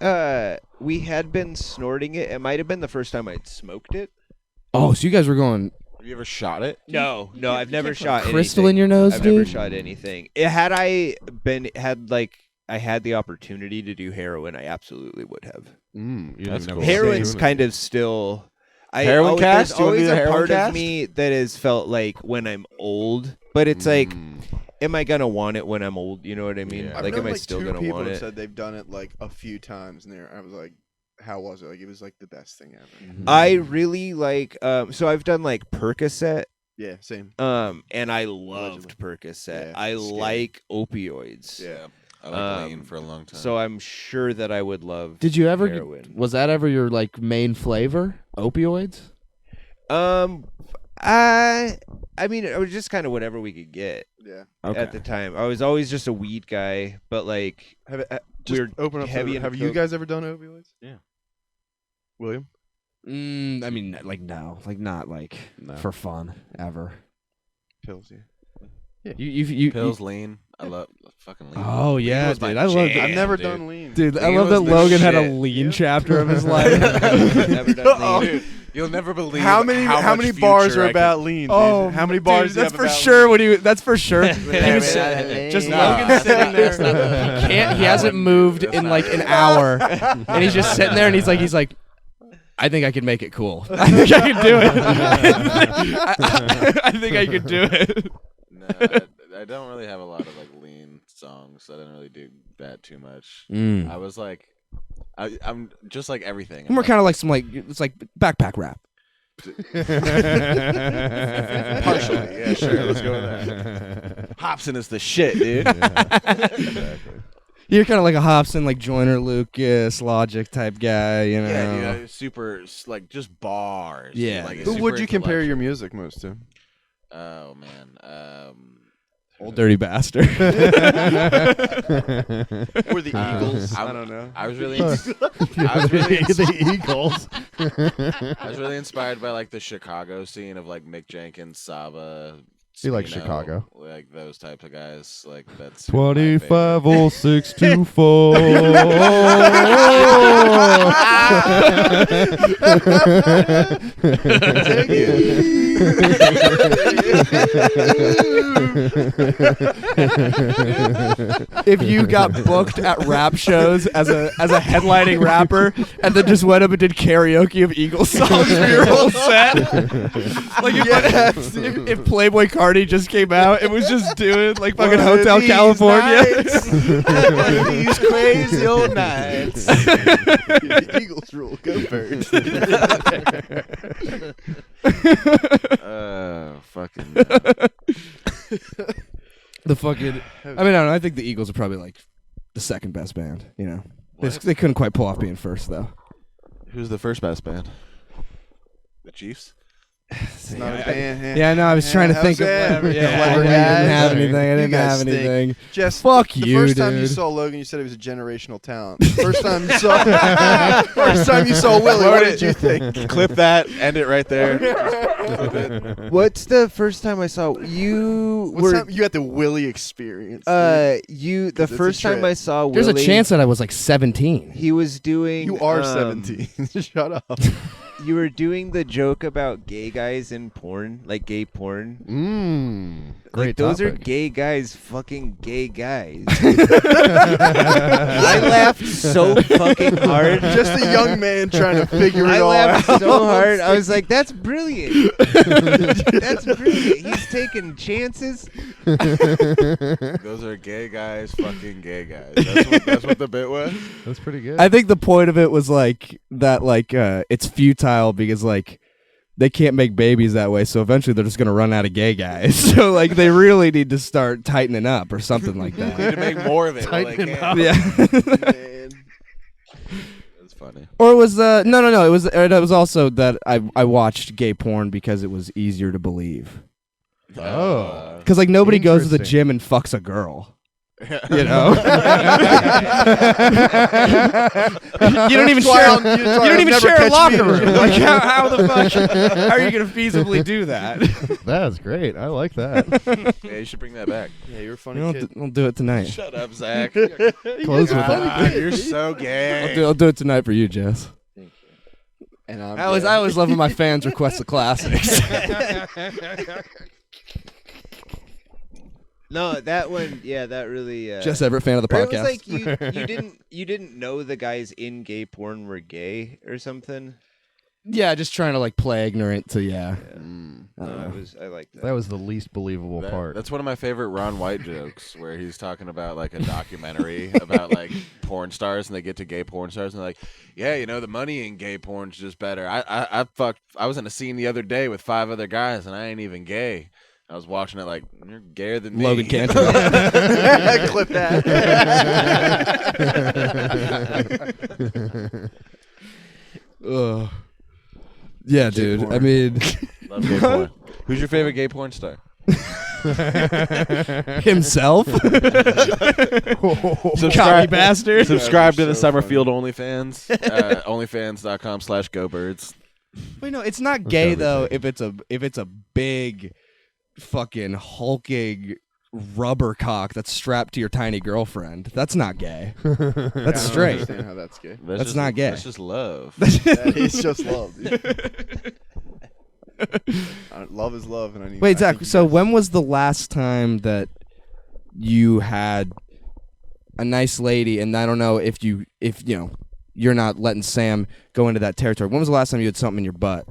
we had been snorting it. It might have been the first time I'd smoked it. Oh, so you guys were going Have you ever shot it? No, I've never shot crystal anything. in your nose, I've dude? never shot anything. Had I had the opportunity to do heroin, I absolutely would have. You That's never cool. Heroin's doing it. kind of still. Heroin there's cast? You wanna always do the a heroin part cast? of me that has felt like when I'm old, but it's like, am I gonna want it when I'm old? You know what I mean? Yeah. I've Like, known, am I still two gonna people want have it? said they've done it like a few times, and I was like, "How was it?" Like it was like the best thing ever. I really like. So I've done like Percocet. Yeah, same. And I loved Percocet. Yeah, I scary. like opioids. Yeah. I like lean for a long time. So I'm sure that I would love. Did you ever? heroin. Was that ever your like main flavor? Opioids? I mean, it was just kind of whatever we could get Yeah. at the time. I was always just a weed guy, but like, Have it, just We're open up. heavy Have into you coke. guys ever done opioids? Yeah. William. I mean, like no, like not like No. for fun ever. Pills. Yeah. You Pills, lean. I love fucking lean. Oh Lean yeah, was my dude. I love jam, I've never dude. done lean. Dude, I Lean love that was the Logan had a shit. lean chapter of his life. never done lean. Dude, you'll never believe How many much bars future are I could- about lean? Dude? Oh, how many bars? Dude, do you that's have for about sure. lean? When he, that's for sure. He was just Nah, Logan sitting there. that's not the- He can't. He hasn't moved That's in not like it. an hour, and he's just sitting there, and he's like. I think I could make it cool. I think I could do it. I think I could do it. No, I don't really have a lot of like lean songs. I don't really do that too much. I was like, I'm just like everything. And we're kind of like some like it's like backpack rap. partially. Yeah, sure. Let's go with that. Hobson is the shit, dude. Exactly. You're kind of like a Hobson, like Joyner Lucas, Logic type guy, you know. Yeah, dude, super like just bars. dude, Yeah. like, Who super would you compare your intellectual. music most to? Oh man, Old dirty bastard. Or the Eagles? I don't know. I was really, the Eagles. I was really inspired by like the Chicago scene of like Mick Jenkins, Saba. You like Spino, Chicago? like those type of guys. Like that's who my favorite. 24624. If you got booked at rap shows as a headlining rapper and then just went up and did karaoke of Eagles songs for your whole set, like if Playboy party just came out. It was just doing like fucking Hotel California. One of these crazy old nights. The Eagles rule. Go Birds. Fucking. The fucking. I mean, I don't know. I think the Eagles are probably like the second best band. You know, they couldn't quite pull off being first though. Who's the first best band? The Chiefs. It's not a band. Yeah, no, I was trying to think of whatever. Yeah, I didn't have anything. I didn't have anything. Jess, fuck the you, first time you dude. saw Logan, you said he was a generational talent. First time you saw, first time you saw Willie, what did you think? Clip that. End it right there. What's the first time I saw you? You had the Willie experience. The it's a first time trip. I saw Willie. There's a chance that I was like 17. He was doing. You are 17. Shut up. You were doing the joke about gay guys in porn, like gay porn. Great Like, those are topic. gay guys, fucking gay guys. I laughed so fucking hard. Just a young man trying to figure it I all laughed out. so hard. I was like, "That's brilliant! That's brilliant! He's taking chances." Those are gay guys, fucking gay guys. That's what the bit was. That's pretty good. I think the point of it was like that, like it's futile because like they can't make babies that way, so eventually they're just gonna run out of gay guys. So like they really need to start tightening up or something like Need that. to make more of it. While they Tighten can. Yeah. Man. That's funny. Or it was no. It was also that I watched gay porn because it was easier to believe. Oh. Because like nobody goes to the Interesting. gym and fucks a girl. You know, you don't even share. You don't even share a locker room. Like how the fuck? How are you gonna feasibly do that? That's great. I like that. Yeah, you should bring that back. Yeah, you're a funny We'll kid. do it tonight. Shut up, Zach. Close with God, you're so gay. I'll do it tonight for you, Jess. And I'm I always love when my fans request the classics. No, that one, yeah, that really. Jess Everett, fan of the or it was podcast. like you didn't know the guys in gay porn were gay or something. Yeah, just trying to like play ignorant to No, know. I like that. That was the least believable part. That's one of my favorite Ron White jokes, where he's talking about like a documentary about like porn stars, and they get to gay porn stars, and they're like, "Yeah, you know, the money in gay porn's just better. I was in a scene the other day with 5 other guys, and I ain't even gay." I was watching it like, you're gayer than me. Logan Cantrell. Clip that. Ugh. Yeah, dude. porn. I mean, Love gay porn. Who's your favorite gay porn star? himself. Cocky bastard. Subscribe to the So Summerfield OnlyFans. OnlyFans.com/GoBirds. Wait, no, it's not gay though. If it's a big, fucking hulking rubber cock that's strapped to your tiny girlfriend, that's not gay. That's I don't straight. understand how that's gay. That's just, not gay. That's just love. That is just love. Dude. Love is love, and I need. Wait, I Zach. think you So guys- when was the last time that you had a nice lady? And I don't know if you know you're not letting Sam go into that territory. When was the last time you had something in your butt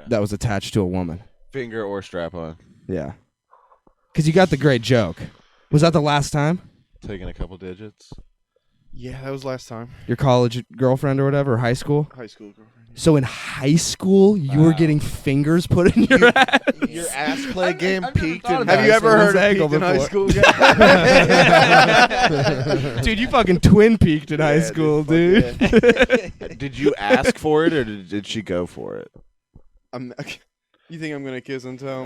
that was attached to a woman? Finger or strap on. Yeah. Because you got the great joke. Was that the last time? Taking a couple digits. Yeah, that was last time. Your college girlfriend or whatever, or high school? High school girlfriend. So in high school, you were getting fingers put in your ass? Your ass play game I've never peaked. thought in about Have you Nice. ever From heard this of angle peaked in high before. school? Guy? Dude, you fucking twin peaked in high Yeah, school, dude, fuck dude. Did you ask for it, or did she go for it? You think I'm gonna kiss and tell?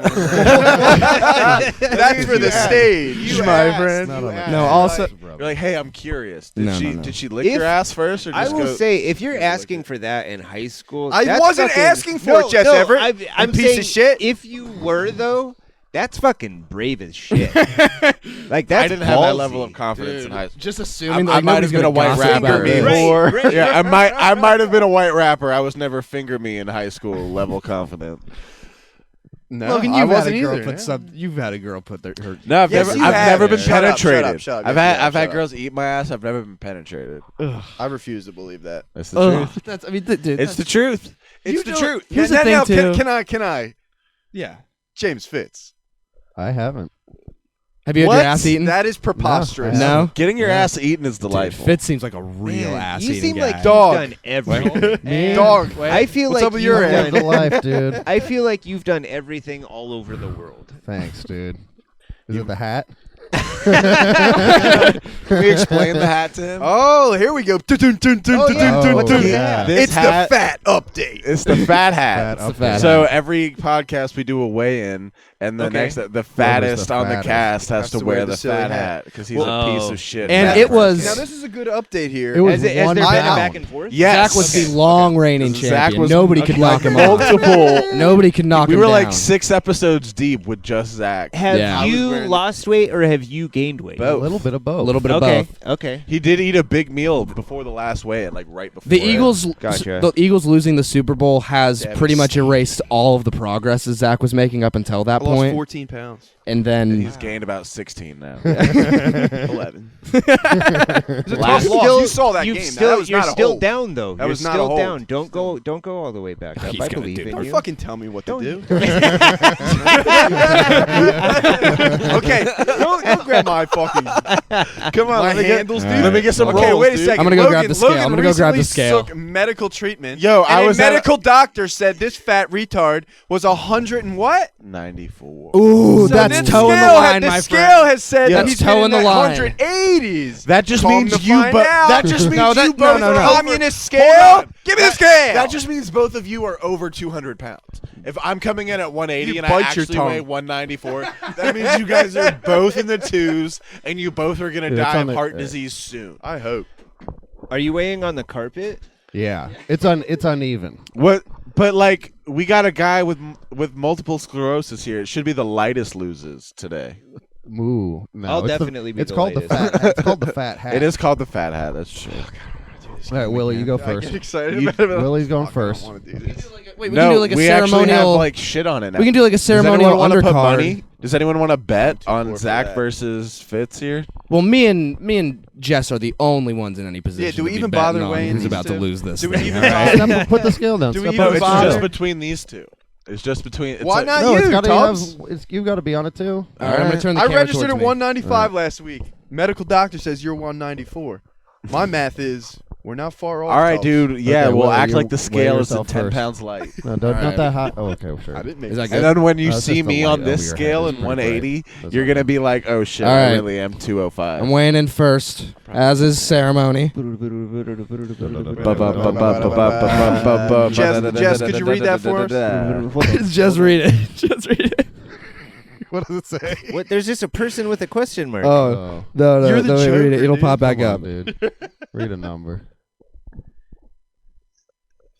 That's for the stage, my friend. Not on the No, also- You're like, hey, I'm curious. Did No, she no, no. did she lick If- your ass first, or I just will go? say, if you're asking for that in high school, I that's wasn't fucking- asking for it, Jess Everett, I'm piece saying of shit. If you were though, that's fucking brave as shit. Like that's I didn't have that ballsy. level of confidence in high school. Just assuming I that might have been a white rapper. Right. Yeah, I might have been a white rapper. I was never finger me in high school level confident. No, Logan, I you've had a wasn't girl either. put yeah. some. You've had a girl put her. No, I've Yes, never you I've have. never been Shut up, shut up, penetrated. shut up. I've Yes, had you have. I've had Shut up. girls eat my ass. I've never been penetrated. I refuse to believe that. That's the truth. That's. I mean, dude. It's the truth. It's You the don't- truth. Here's Now, the thing now, too. Can I? Yeah. James Fitz. I haven't. Have you had What? your ass eaten? That is preposterous. No. Getting your ass eaten is delightful. Fitz seems like a real Man, ass You eating seem guy. like you've Dog. done everything. Me? Dog. I feel What's like up with you've your done- ass? the life, dude. I feel like you've done everything all over the world. Thanks, dude. Is it the hat? Can we explain the hat to him? Oh, here we go. yeah. This It's hat- the fat update. It's the fat hat. Fat the fat So hat. every podcast we do a weigh-in, and the Okay. the fattest on the fattest. cast has to wear the silly fat hat. hat because he's a Oh. piece of shit. And fat it person. was- Now this is a good update here. It was Has there been one a down. back and forth? Yes. Zach was the long reigning Zach champion. was Nobody could knock him like off. multiple. Nobody could knock We him were down. like 6 episodes deep with just Zach. Have Yeah. I was you wearing- lost weight or have you gained weight? A little bit of both. a little bit of Okay. both. Okay. He did eat a big meal before the last weigh-in, like right before. The it. Eagles, Gotcha. the Eagles losing the Super Bowl has Yeah, pretty but much erased all of the progress that Zach was making up until that I lost point. 14 pounds. And And then he's gained about 16 now. 11. It's a Last- tough loss. You saw that You've game. Still, that was you're not a still hold. down though. That You're was not a still hold. down. Don't go all the way back up. He's I gonna believe do in Don't you. fucking tell me what to do. Don't- Okay, don't grab my fucking. Come on, My let me handles, get, dude. let me get some Okay, rolls, wait a dude. second. I'm gonna go grab Logan- the scale. Logan I'm gonna go grab the recently scale. Took medical treatment. Yo, and I a was at a- medical doctor said this fat retard was 100 and what? 94. ooh, So that's this toeing the scale line, had, my the scale friend. has said Yeah, that that's he's been in toeing the the line. 180s. That just Come means to you. find But out- that just means No, that- you no, both no, are no. over- Communist Hold scale. on. Give me the scale. That just means both of you are over 200 pounds. If I'm coming in at 180 You and I bite your actually weigh tongue. 194, that means you guys are both in the twos and you both are gonna Dude, it's die on of the- heart disease soon. I hope. Are you weighing on the carpet? Yeah, it's uneven. What? But like, we got a guy with multiple sclerosis here. It should be the lightest loses today. Moo. No, I'll it's the- definitely be It's the called latest. the fat. It's called the fat hat. It is called the fat hat. That's true. All right, Willie, you go I first. get excited You- about it. Willie's going Fuck, I don't first. wanna do this. Wait, we no, can do like a we actually have ceremonial. like shit on it now. we can do like a Does anyone ceremonial wanna put undercard. money? Does anyone want to bet on for Zach that. versus Fitz here? Well, me and Jess are the only ones in any position. do we to be even betting bother on weighing who's these about to two? lose this? Do we thing, even all right? Step- put the scale down. Do we Step even up. No, it's bother? just between these two. It's just between. It's Why a- not No, it's you, gotta Tubbs? have. You've got to be on it too. All right, I'm gonna turn the I camera registered towards at me. 195 last week. Medical doctor says you're 194. My math is we're not far off. All right, Tubbs. dude. Yeah, Okay, we'll well, act you like the weigh scale is yourself 10 first. pounds light. No, don't, All not right. that high. Oh, okay, sure. I didn't make Is that sense. And then when you No, it's see just the me light on over this your scale head. in It's pretty bright. 180, That's you're all. gonna be like, "Oh shit, All I right. really am 205." I'm weighing in first, as is ceremony. Jess, could you read that for us? Just read it. Just read it. What does it say? What? There's just a person with a question mark. Oh no, You're the don't read it. Joker, It'll dude. pop back Come up. on, dude. Read a number.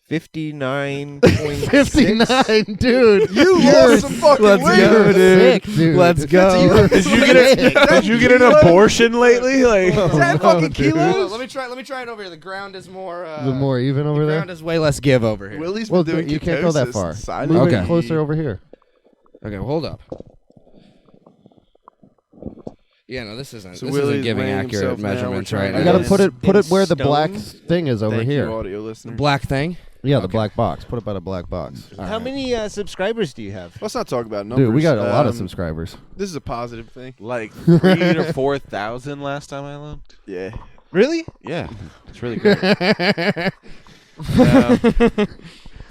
59.6. 59, dude. You You're lost some fucking Let's weight. go, dude. sick, dude. Let's go. Did you get an abortion lately? Like, Is that fucking kilos? Let me try it over here. The ground is more. The more even over there. ground is way less give over here. Willie's Well, been doing you can't go that ketosis far. silently. Move Okay. it closer over here. Okay, well, hold up. Yeah, no, this isn't. So this isn't Willie's giving weighing accurate himself now. measurements We're right trying now. You gotta Yes. put it In where the black stones? thing is over Thank here. you, audio listeners. Black thing. Yeah, the black box. Put it by the black box. How many subscribers do you have? Let's not talk about numbers. Dude, we got a lot of Um, subscribers. This is a positive thing. like 3,000 to 4,000 last time I looked. Yeah. Really? Yeah, it's really good.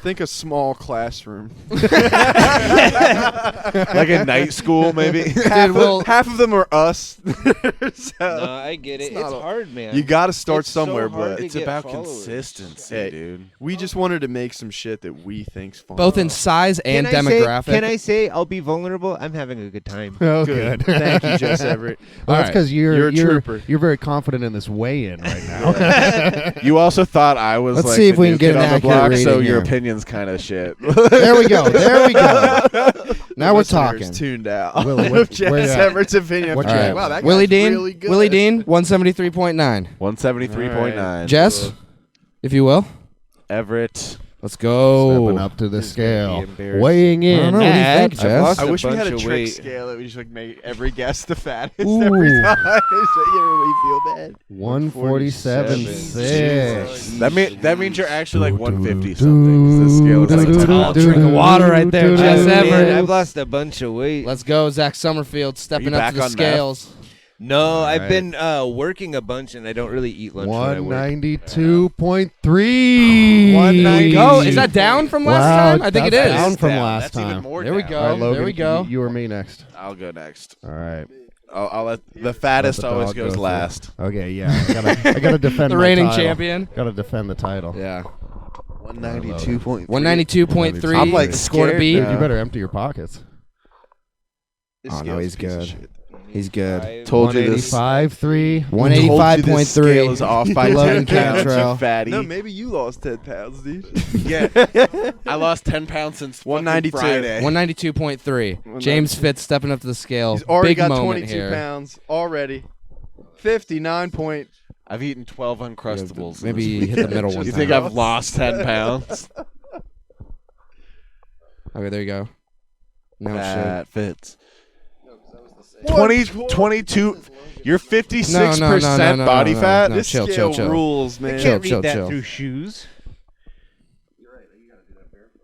Think a small classroom. Like a night school, maybe. Half of them are us. So, No, I get it. It's not It's a- hard, man. you got to start It's so somewhere, hard but to It's get about followers. consistency, Hey. dude. we just wanted to make some shit that we think's fun. Both in size and Can I say- demographic. Can I say I'll be vulnerable? I'm having a good time. Oh, Good. Thank you, Jess Everett. Well, that's Alright. because You're a trooper. You're very confident in this weigh-in right now. You also thought I was Let's like see if the we new can get kid an on the accurate block, so reading your here. opinion's kind of shit. There we go. There we go. Now we're Listeners talking. tuned out. Willie, of where Jess you at? Everett's opinion. What All you right. at? Wow, that Willie guy's Dean. really good. Willie Dean. 173.9. 173.9. Jess, if you will. Everett. Let's go. Stepping up to the This is gonna be scale. embarrassing. Weighing in. I don't know, what do you at- think, I've Jess? lost I a wish we had bunch a of trick weight. scale that we just like make every guess the fattest Ooh. every time. So you really feel bad. 147.6. That means you're actually like 150 something. 'Cause the scale is like Oh, drink of water right there, Jess Man, Everett. I've lost a bunch of weight. Let's go, Zach Summerfield, stepping up back to the on meth? scales. No, I've right. been working a bunch, and I don't really eat lunch when I work. 192.3. 190. Go. Is that down from last Wow, time? I think it that's is. down from Down. last That's even time. more There we down. go. All right, Logan, There we go. You or me next. I'll go next. All right. I'll let the fattest Let the always dog goes go last. through. Okay, yeah. I gotta defend The my reigning title. champion. Gotta defend the title. Yeah. 192.3. 192.3. I'm like score to scared beat. Dude, now. you better empty your pockets. This Oh, no, scale's he's a piece of good. shit. He's good. Told you this. 185.3. 185.3. Scale is off by Logan 10 pounds, Cantrell. you fatty. No, maybe you lost 10 pounds, dude. Yeah, I lost 10 pounds since fucking 192. Friday. 192.3. James Fitz stepping up to the scale. He's already Big got moment 22 here. pounds already. 59 point. I've eaten 12 Uncrustables. Maybe this you week. hit the middle one You time. think I've lost 10 pounds? Okay, there you go. No That fits. What? 22. You're 56% no, body no, fat. no. This chill, scale chill. rules, man. Chill, Can't read chill, that chill. through shoes.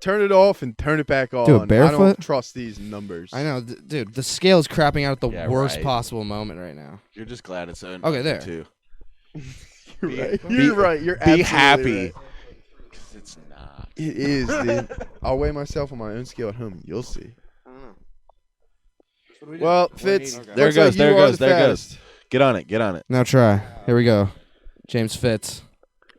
Turn it off and turn it back on. Do it I barefoot? don't trust these numbers. I know, dude. The scale is crapping out at the Yeah, worst right. possible moment right now. You're just glad it's owned. Okay, there. Too. You're right. Be- You're right. You're Be absolutely happy. right. Because it's not. It is, dude. I'll weigh myself on my own scale at home. You'll see. Well, Fitz, There looks it goes, like there you it are goes, the there it goes. fattest. Get on it. Get on it. Now try. Here we go. James Fitz.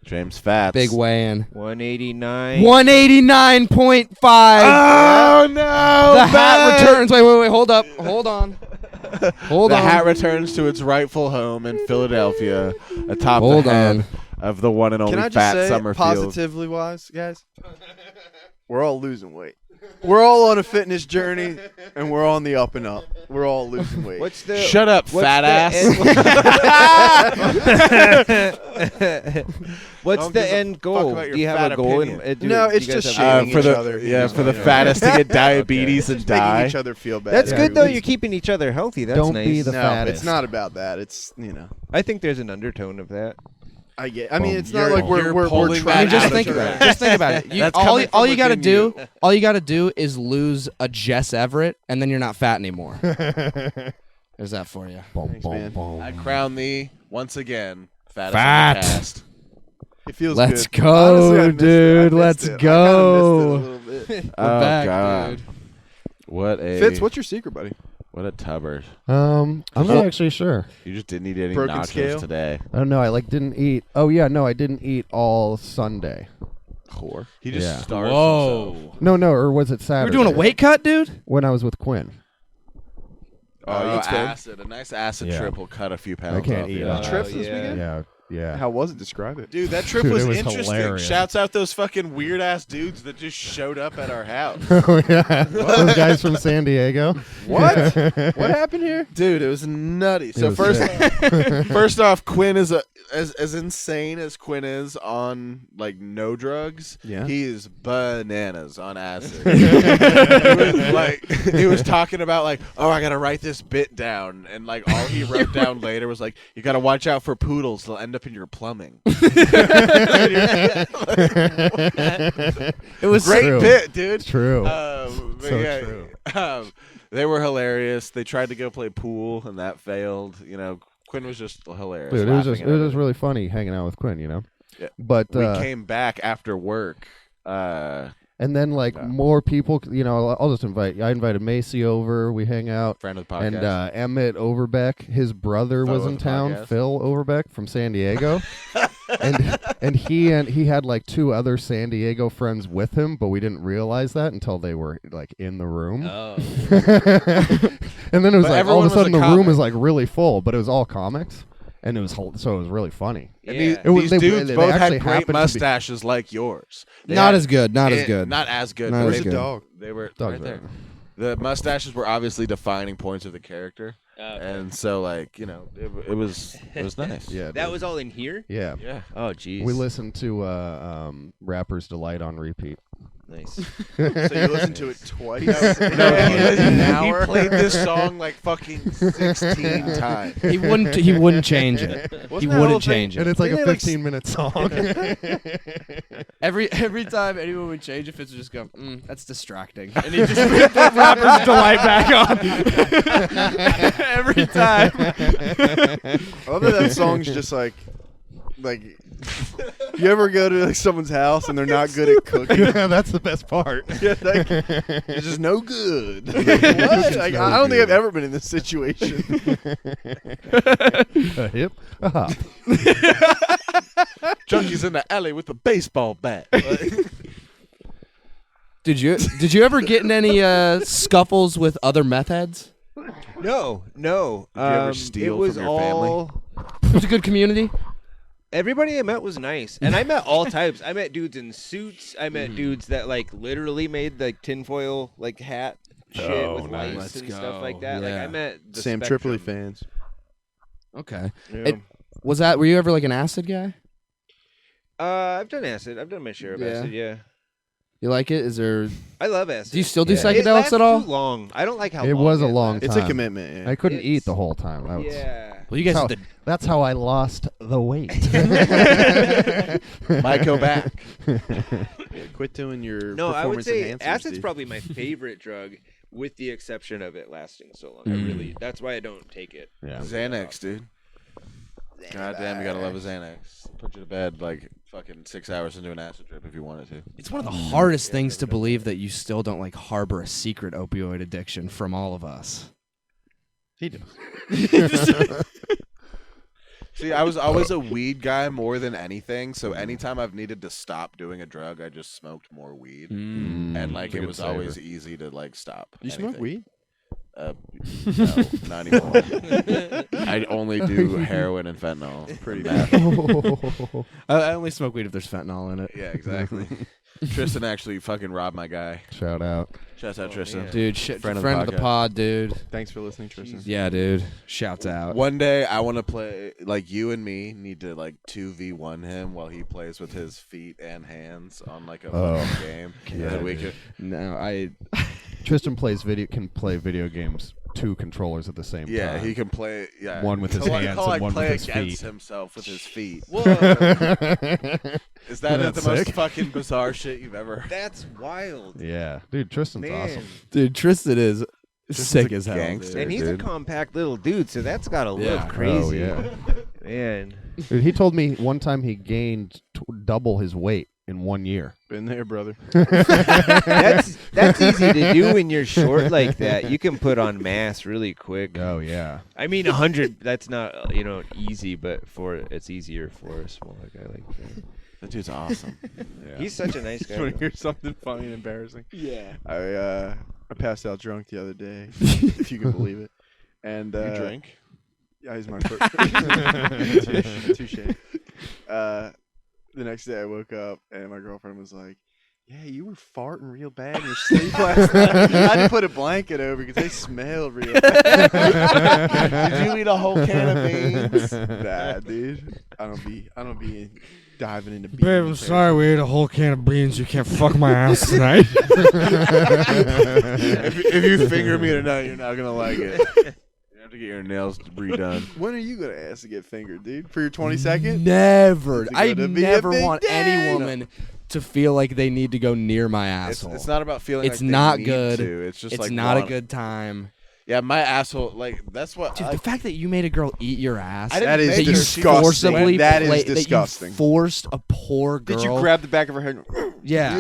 James Fats. Big weigh-in. 189. 189.5. Oh, no. The hat returns. Wait. Hold up. Hold on. Hold The on. hat returns to its rightful home in Philadelphia, atop Hold the head on. of the one and only Can I just Fat say, Summerfield. positively wise, guys, we're all losing weight. We're all on a fitness journey, and we're on the up and up. We're all losing weight. What's the Shut up, what's fat the ass. What's Don't the give a end fuck goal? about your Do you have fat a goal? opinion. No, it's do you guys just have a shaming for each the other. for the fattest to get diabetes and Just making die. each other feel bad. That's every good though. week. You're keeping each other healthy. That's Don't nice. be the No, fattest. it's not about that. It's I think there's an undertone of that. I mean, it's not You're- like we're you're we're pulling trying. that Just out think of about it. your Just think about it. That's all coming all from you gotta within do, you. all you gotta do is lose a Jess Everett, and then you're not fat anymore. There's that for you. Thanks, man. I crown thee once again, fattest Fat. on the cast. It feels Let's good. go, Honestly, I missed it. I dude. missed Let's it. I go. kinda missed it a little bit. Oh back, God, dude. what a Fitz, what's your secret, buddy? what a tubber. I'm not actually sure. You just didn't eat any Broken nachos scale? today. I don't know. I didn't eat. Oh yeah, no, I didn't eat all Sunday. Whore. He just Yeah. starved himself. Whoa. No, or was it You're Saturday? doing a weight cut, dude? when I was with Quinn. Oh, that's fair. acid. A nice acid Yeah. trip will cut a few pounds I can't off eat you. it. Trips this yeah. weekend? Yeah. How was it? Describe it. Dude, that trip Dude, was it was interesting. hilarious. Shouts out those fucking weird ass dudes that just showed up at our house. Oh yeah. Those guys from San Diego. What? What happened here? Dude, it was nutty. So was first, sick. first off, Quinn is as insane as Quinn is on like no drugs. Yeah. He is bananas on acid. he was talking about like, oh, I gotta write this bit down, and like all he wrote down later was like, you gotta watch out for poodles; they'll end up in your plumbing. It was Great True. bit, dude. True. But So yeah, true. They were hilarious. They tried to go play pool, and that failed. You know, Quinn was just hilarious. Dude, it was laughing just at it was everything. really funny hanging out with Quinn, you know. Yeah. But We came back after work. and then like Yeah. more people, you know, I'll just invite. I invited Macy over. We hang out. Friend of the podcast. And Emmett Overbeck, his brother Fellow was of in the town. podcast. Phil Overbeck from San Diego, and he had like two other San Diego friends with him, but we didn't realize that until they were like in the room. Oh. And then it was But like all everyone of a was sudden a the room comic. was like really full, but it was all comics, and it was so it was really funny. And Yeah. It was- these they- dudes they both actually had great happened to be- mustaches like yours. They Not had- as good. Not as good. Not as good. Not but as Where's they- the good. dog? They were Dogs right there. are- The mustaches were obviously defining points of the character. And so like it was nice. Yeah, That dude. was all in here. Yeah. Yeah. Oh, jeez. We listened to Rapper's Delight on repeat. Nice. So you listen to it twice? He played this song like fucking 16 times. He wouldn't change it. He wouldn't change And it. it's like a Didn't they, 15-minute song. Every time anyone would change it, Fitz would just go, that's distracting. And he just put Rapper's Delight back on. Every time. I love that song's just like you ever go to like someone's house and they're not good at cooking? Yeah, that's the best part. Yeah, like, it's just no good. Like, what? Like, I don't think I've ever been in this situation. A hip, a hop. Junkie's in the alley with a baseball bat. Did you ever get in any scuffles with other meth heads? No. Did you ever steal it was from your family? all. It was a good community. Everybody I met was nice, and I met all types. I met dudes in suits. I met dudes that like literally made like tinfoil like hat shit with nice. lights Let's and go. stuff like that. Like Yeah. I met the Sam spectrum. Tripoli fans. Okay. Yeah. Were you ever like an acid guy? I've done acid. I've done my share of Yeah. acid. Yeah, You like it? Is there? I love acid. Do you still do Yeah. It psychedelics lasts at all? Too long. I don't like how It long was a long lasts. It's a time. commitment. Yeah. I couldn't It's- eat the whole time. That was, Yeah. Well, you guys how- did. That's how I lost the weight. Might go back. Yeah, quit doing your No, I would performance say enhancers, acid's dude. probably my favorite drug, with the exception of it lasting so long. That's why I don't take it. Yeah. Xanax, dude. God damn, you gotta love a Xanax. Put you to bed like fucking 6 hours into an acid trip if you wanted to. It's one of the hardest things to believe that you still don't like harbor a secret opioid addiction from all of us. He does. See, I was always a weed guy more than anything, so anytime I've needed to stop doing a drug, I just smoked more weed. And like it was always easy to like stop. You smoke anything. weed? No, not anymore. I only do heroin and fentanyl. Pretty bad. I only smoke weed if there's fentanyl in it. Yeah, exactly. Tristan actually fucking robbed my guy. Shout out. Shouts out Tristan. man. Dude, friend of the pod, dude. Thanks for listening, Tristan. Yeah, dude. Shouts out. One day I want to play, like you and me need to like 2v1 him while he plays with his feet and hands on like a fucking game. And then we could, No, Tristan can play video games 2 controllers at the same time. yeah, he can play. Yeah, One with his He'll, like- hands he'll, and like, one play with his against feet. himself with his feet. Whoa, Is that That's the most sick. fucking bizarre shit you've ever? that's wild, Yeah, dude, Tristan's man. awesome. dude, Tristan is sick a as hell. gangster. Dude. And he's dude. a compact little dude, so that's gotta look Yeah. crazy. Oh, yeah. Man. Dude, he told me one time he gained double his weight in 1 year. Been there, brother. That's easy to do when you're short like that. You can put on mass really quick. Oh yeah. I mean, 100. That's not easy, but it's easier for a smaller guy like that. That dude's awesome. He's such a nice Just want guy. to hear something funny and embarrassing. Yeah. I passed out drunk the other day, if you can believe it. And You drink? Yeah, he's my first. Touche. The next day I woke up and my girlfriend was like, "Yeah, you were farting real bad in your sleep last night. I had to put a blanket over because they smelled real bad." Did you eat a whole can of beans? Nah, dude. I don't be diving into beans. Babe, I'm sorry we ate a whole can of beans. You can't fuck my ass tonight. If you finger me tonight, you're not gonna like it. You have to get your nails redone. When are you gonna ask to get fingered, dude? For your 22nd? Never. Is it I gonna be a never big want day? any woman to feel like they need to go near my asshole. It's not about feeling. It's like they not need good. To. It's just It's like not a want- good time. Yeah, my asshole. Like that's what. Dude, I, the fact that you made a girl eat your ass, I didn't That is make her. disgusting. forcibly That is play- that disgusting. you forced a poor girl. Did you grab the back of her head? Yeah.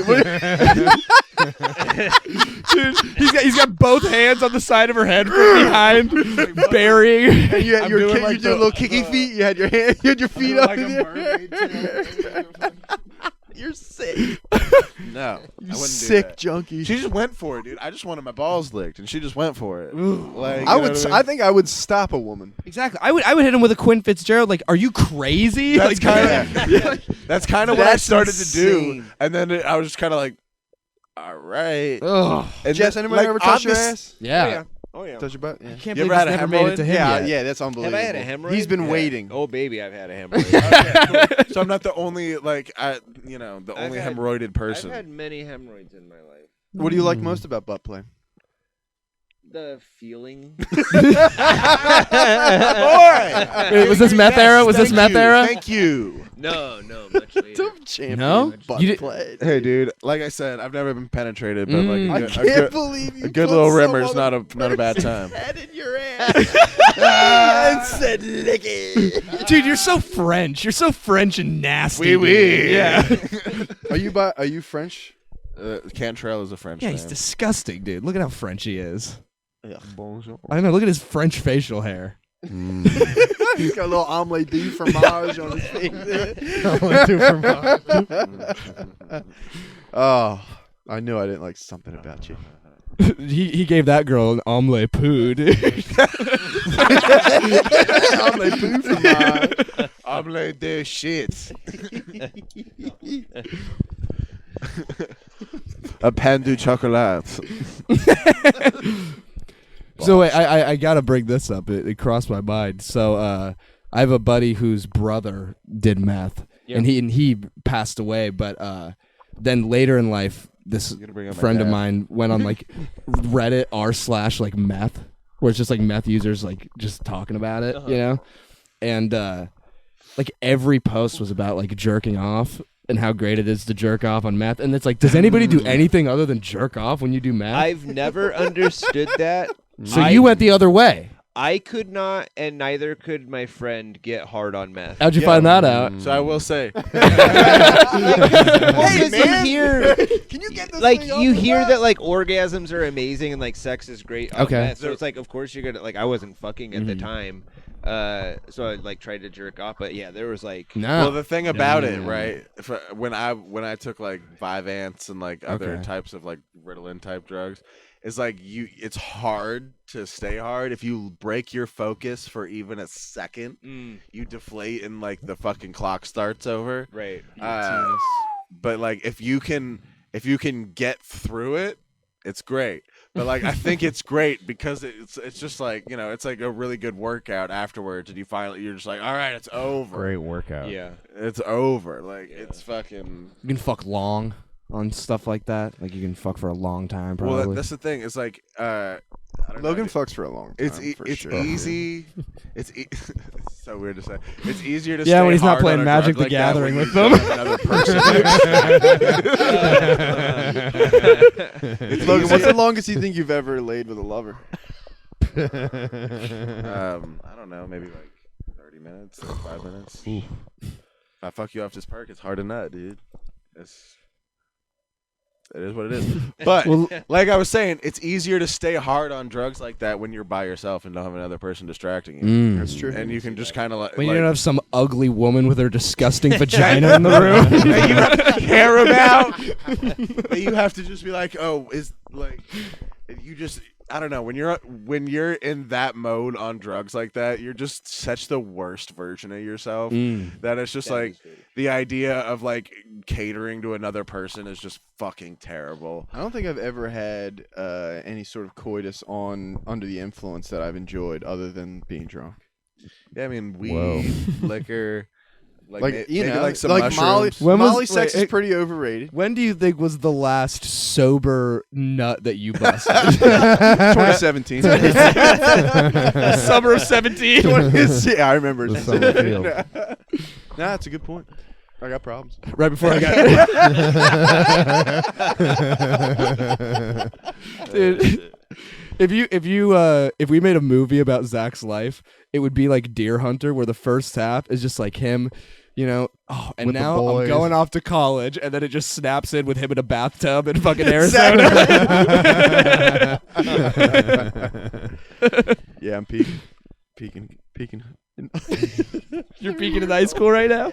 Dude, he's got both hands on the side of her head from behind, burying. And you had I'm your doing you like did the- little kicky feet. You had your hand, you had your feet up in the air. You're sick. No, I wouldn't Sick do that. junkie. She just went for it, dude. I just wanted my balls licked, and she just went for it. Like I you know would. what I think I would stop a woman. Exactly. I would hit him with a Quinn Fitzgerald. Like, are you crazy? That's Like, kind of that's kind of what I That's started to do, insane. and then I was just kind of like, all right. Ugh. And Jess, then, anyone like, ever touch your obvious- ass? Yeah. Oh, yeah. Oh yeah. Touch your butt. Yeah. I can't You believe ever had it's a never made it to hemorrhoid? him Yeah, yet. yeah, that's Have unbelievable. I had a hemorrhoid? He's been Yeah. waiting. Oh baby, I've had a hemorrhoid. Okay, cool. So I'm not the only the I've only had- hemorrhoided person. I've had many hemorrhoids in my life. What do you like most about butt play? The feeling. Wait, was this meth era? Was this meth era? Thank you. No, much later. Champion No? butt You did- play. Hey, dude. Like I said, I've never been penetrated, but Mm. like I a can't good, believe you a good put little some rimmer's other not a bad time. head in your ass and said, "Lick it." Dude, you're so French. You're so French and nasty. Oui, dude. oui. Yeah. Are you French? Cantrell is a French Yeah, name. he's disgusting, dude. Look at how French he is. Bonjour. I know. Look at his French facial hair. He's got a little omelette du fromage on his face. Oh, I knew I didn't like something about you. he gave that girl an omelette poo, dude. Omelette du fromage. Omelette de shit. A pain du chocolat. So wait, I gotta bring this up. It crossed my mind. So I have a buddy whose brother did meth, and he passed away. But then later in life, this bring up my friend of dad. mine went on like Reddit r/ like meth, where it's just like meth users like just talking about it, you know, and like every post was about like jerking off and how great it is to jerk off on meth. And it's like, does anybody do anything other than jerk off when you do meth? I've never understood that. So you went the other way. I could not, and neither could my friend, get hard on meth. How'd you find that out? So I will say, Hey, man. You hear, Can you get this like, thing you off the hear bat? that like orgasms are amazing and like sex is great. On Okay. meth. So it's like, of course you're gonna like. I wasn't fucking at the time, so I like tried to jerk off, but yeah, there was like. No. well, the thing about it, right? When I took like Vyvanse and like other Okay. types of like Ritalin type drugs, it's like it's hard to stay hard if you break your focus for even a second. You deflate and like the fucking clock starts over. Right. But like if you can get through it, it's great. But like I think it's great because it's just like, you know, it's like a really good workout afterwards, and you're just like, all right, it's over. Great workout. Yeah. It's over. Like it's fucking. You can fuck long on stuff like that. Like you can fuck for a long time, probably. Well, that's the thing. It's like I don't know, Logan dude. fucks for a long time. It's for it's sure. easy. It's so weird to say. It's easier to Yeah, stay when he's not hard playing on a Magic drug the like that Gathering when with you them. don't have another person. It's Logan, what's easier- the longest you think you've ever laid with a lover? I don't know, maybe like 30 minutes, 5 minutes. If I fuck you off this perk, it's hard to nut, dude. It is what it is. But like I was saying, it's easier to stay hard on drugs like that when you're by yourself and don't have another person distracting you. That's true. And you can just kind of like when you don't have some ugly woman with her disgusting vagina in the room. that you have to care about. That you have to just be like, oh, is like you just. I don't know, when you're in that mode on drugs like that, you're just such the worst version of yourself that it's just like the idea of like catering to another person is just fucking terrible. I don't think I've ever had any sort of coitus under the influence that I've enjoyed other than being drunk. Yeah, I mean weed, liquor, You know, like some like Molly. mushrooms. When was- Molly sex wait, is pretty overrated. When do you think was the last sober nut that you busted? 2017. Summer of 17. Yeah, I remember. The Summerfield. Nah, that's a good point. I got problems. Right before I got Dude, if we made a movie about Zach's life, it would be like Deer Hunter, where the first half is just like him, you know, and With the now I'm boys. going off to college, and then it just snaps in with him in a bathtub in fucking Arizona. Yeah, I'm peaking. You're peeking in high school right now?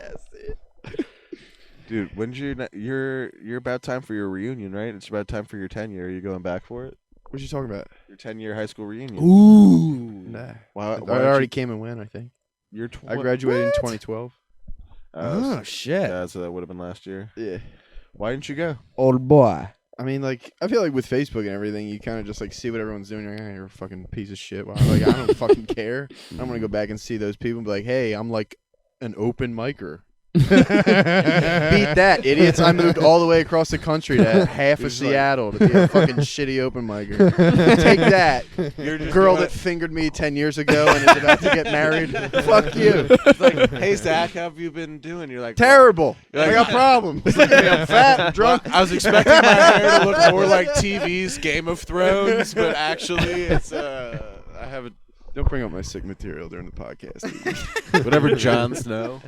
Dude, when's you're about time for your reunion, right? It's about time for your 10-year. Are you going back for it? What you talking about? Your 10-year high school reunion. Ooh. Nah. Why I don't already you- came and went, I think. You're I graduated in 2012. Oh, shit. Yeah, so that would have been last year. Yeah. Why didn't you go? Old boy. I mean, like, I feel like with Facebook and everything, you kind of just like see what everyone's doing. You're like, you're a fucking piece of shit. Well, like, I don't fucking care. I'm gonna go back and see those people and be like, hey, I'm like an open micer. Beat that, idiots! I moved all the way across the country to half of Seattle to be a fucking shitty open micer. Take that, girl that fingered me 10 years ago and is about to get married. Fuck you. It's like, hey Zach, how have you been doing? You're like, Terrible. You're like, I got problems. I'm fat, I'm drunk. I was expecting my hair to look more like TV's Game of Thrones, but actually, it's I have a Don't bring up my sick material during the podcast. whatever Jon Snow.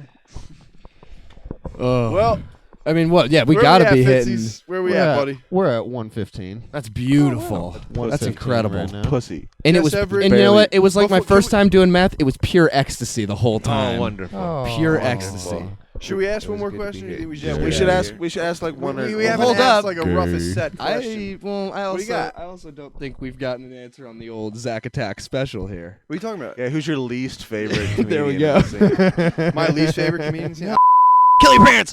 Well, I mean, what? Yeah, we where gotta at, be hitting. Fitzies? Where we at, buddy? We're at 115. That's beautiful. That's 115 incredible. right now. Pussy. And it Jess was, Everett, and you know what? It was like my Buffalo- can first time doing meth. It was pure ecstasy the whole time. Oh, wonderful. Oh. Pure ecstasy. Should we ask It one was more good to be question? Or here. do you think we should Yeah, wait we should out ask. here? We should ask like one. We or haven't Hold asked up. like a roughest set question. I What do you got? also don't think we've gotten an answer on the old Zack Attack special here. What are you talking about? Yeah, who's your least favorite comedian? There we in go. the scene? My least favorite comedians? Yeah. Kill your parents.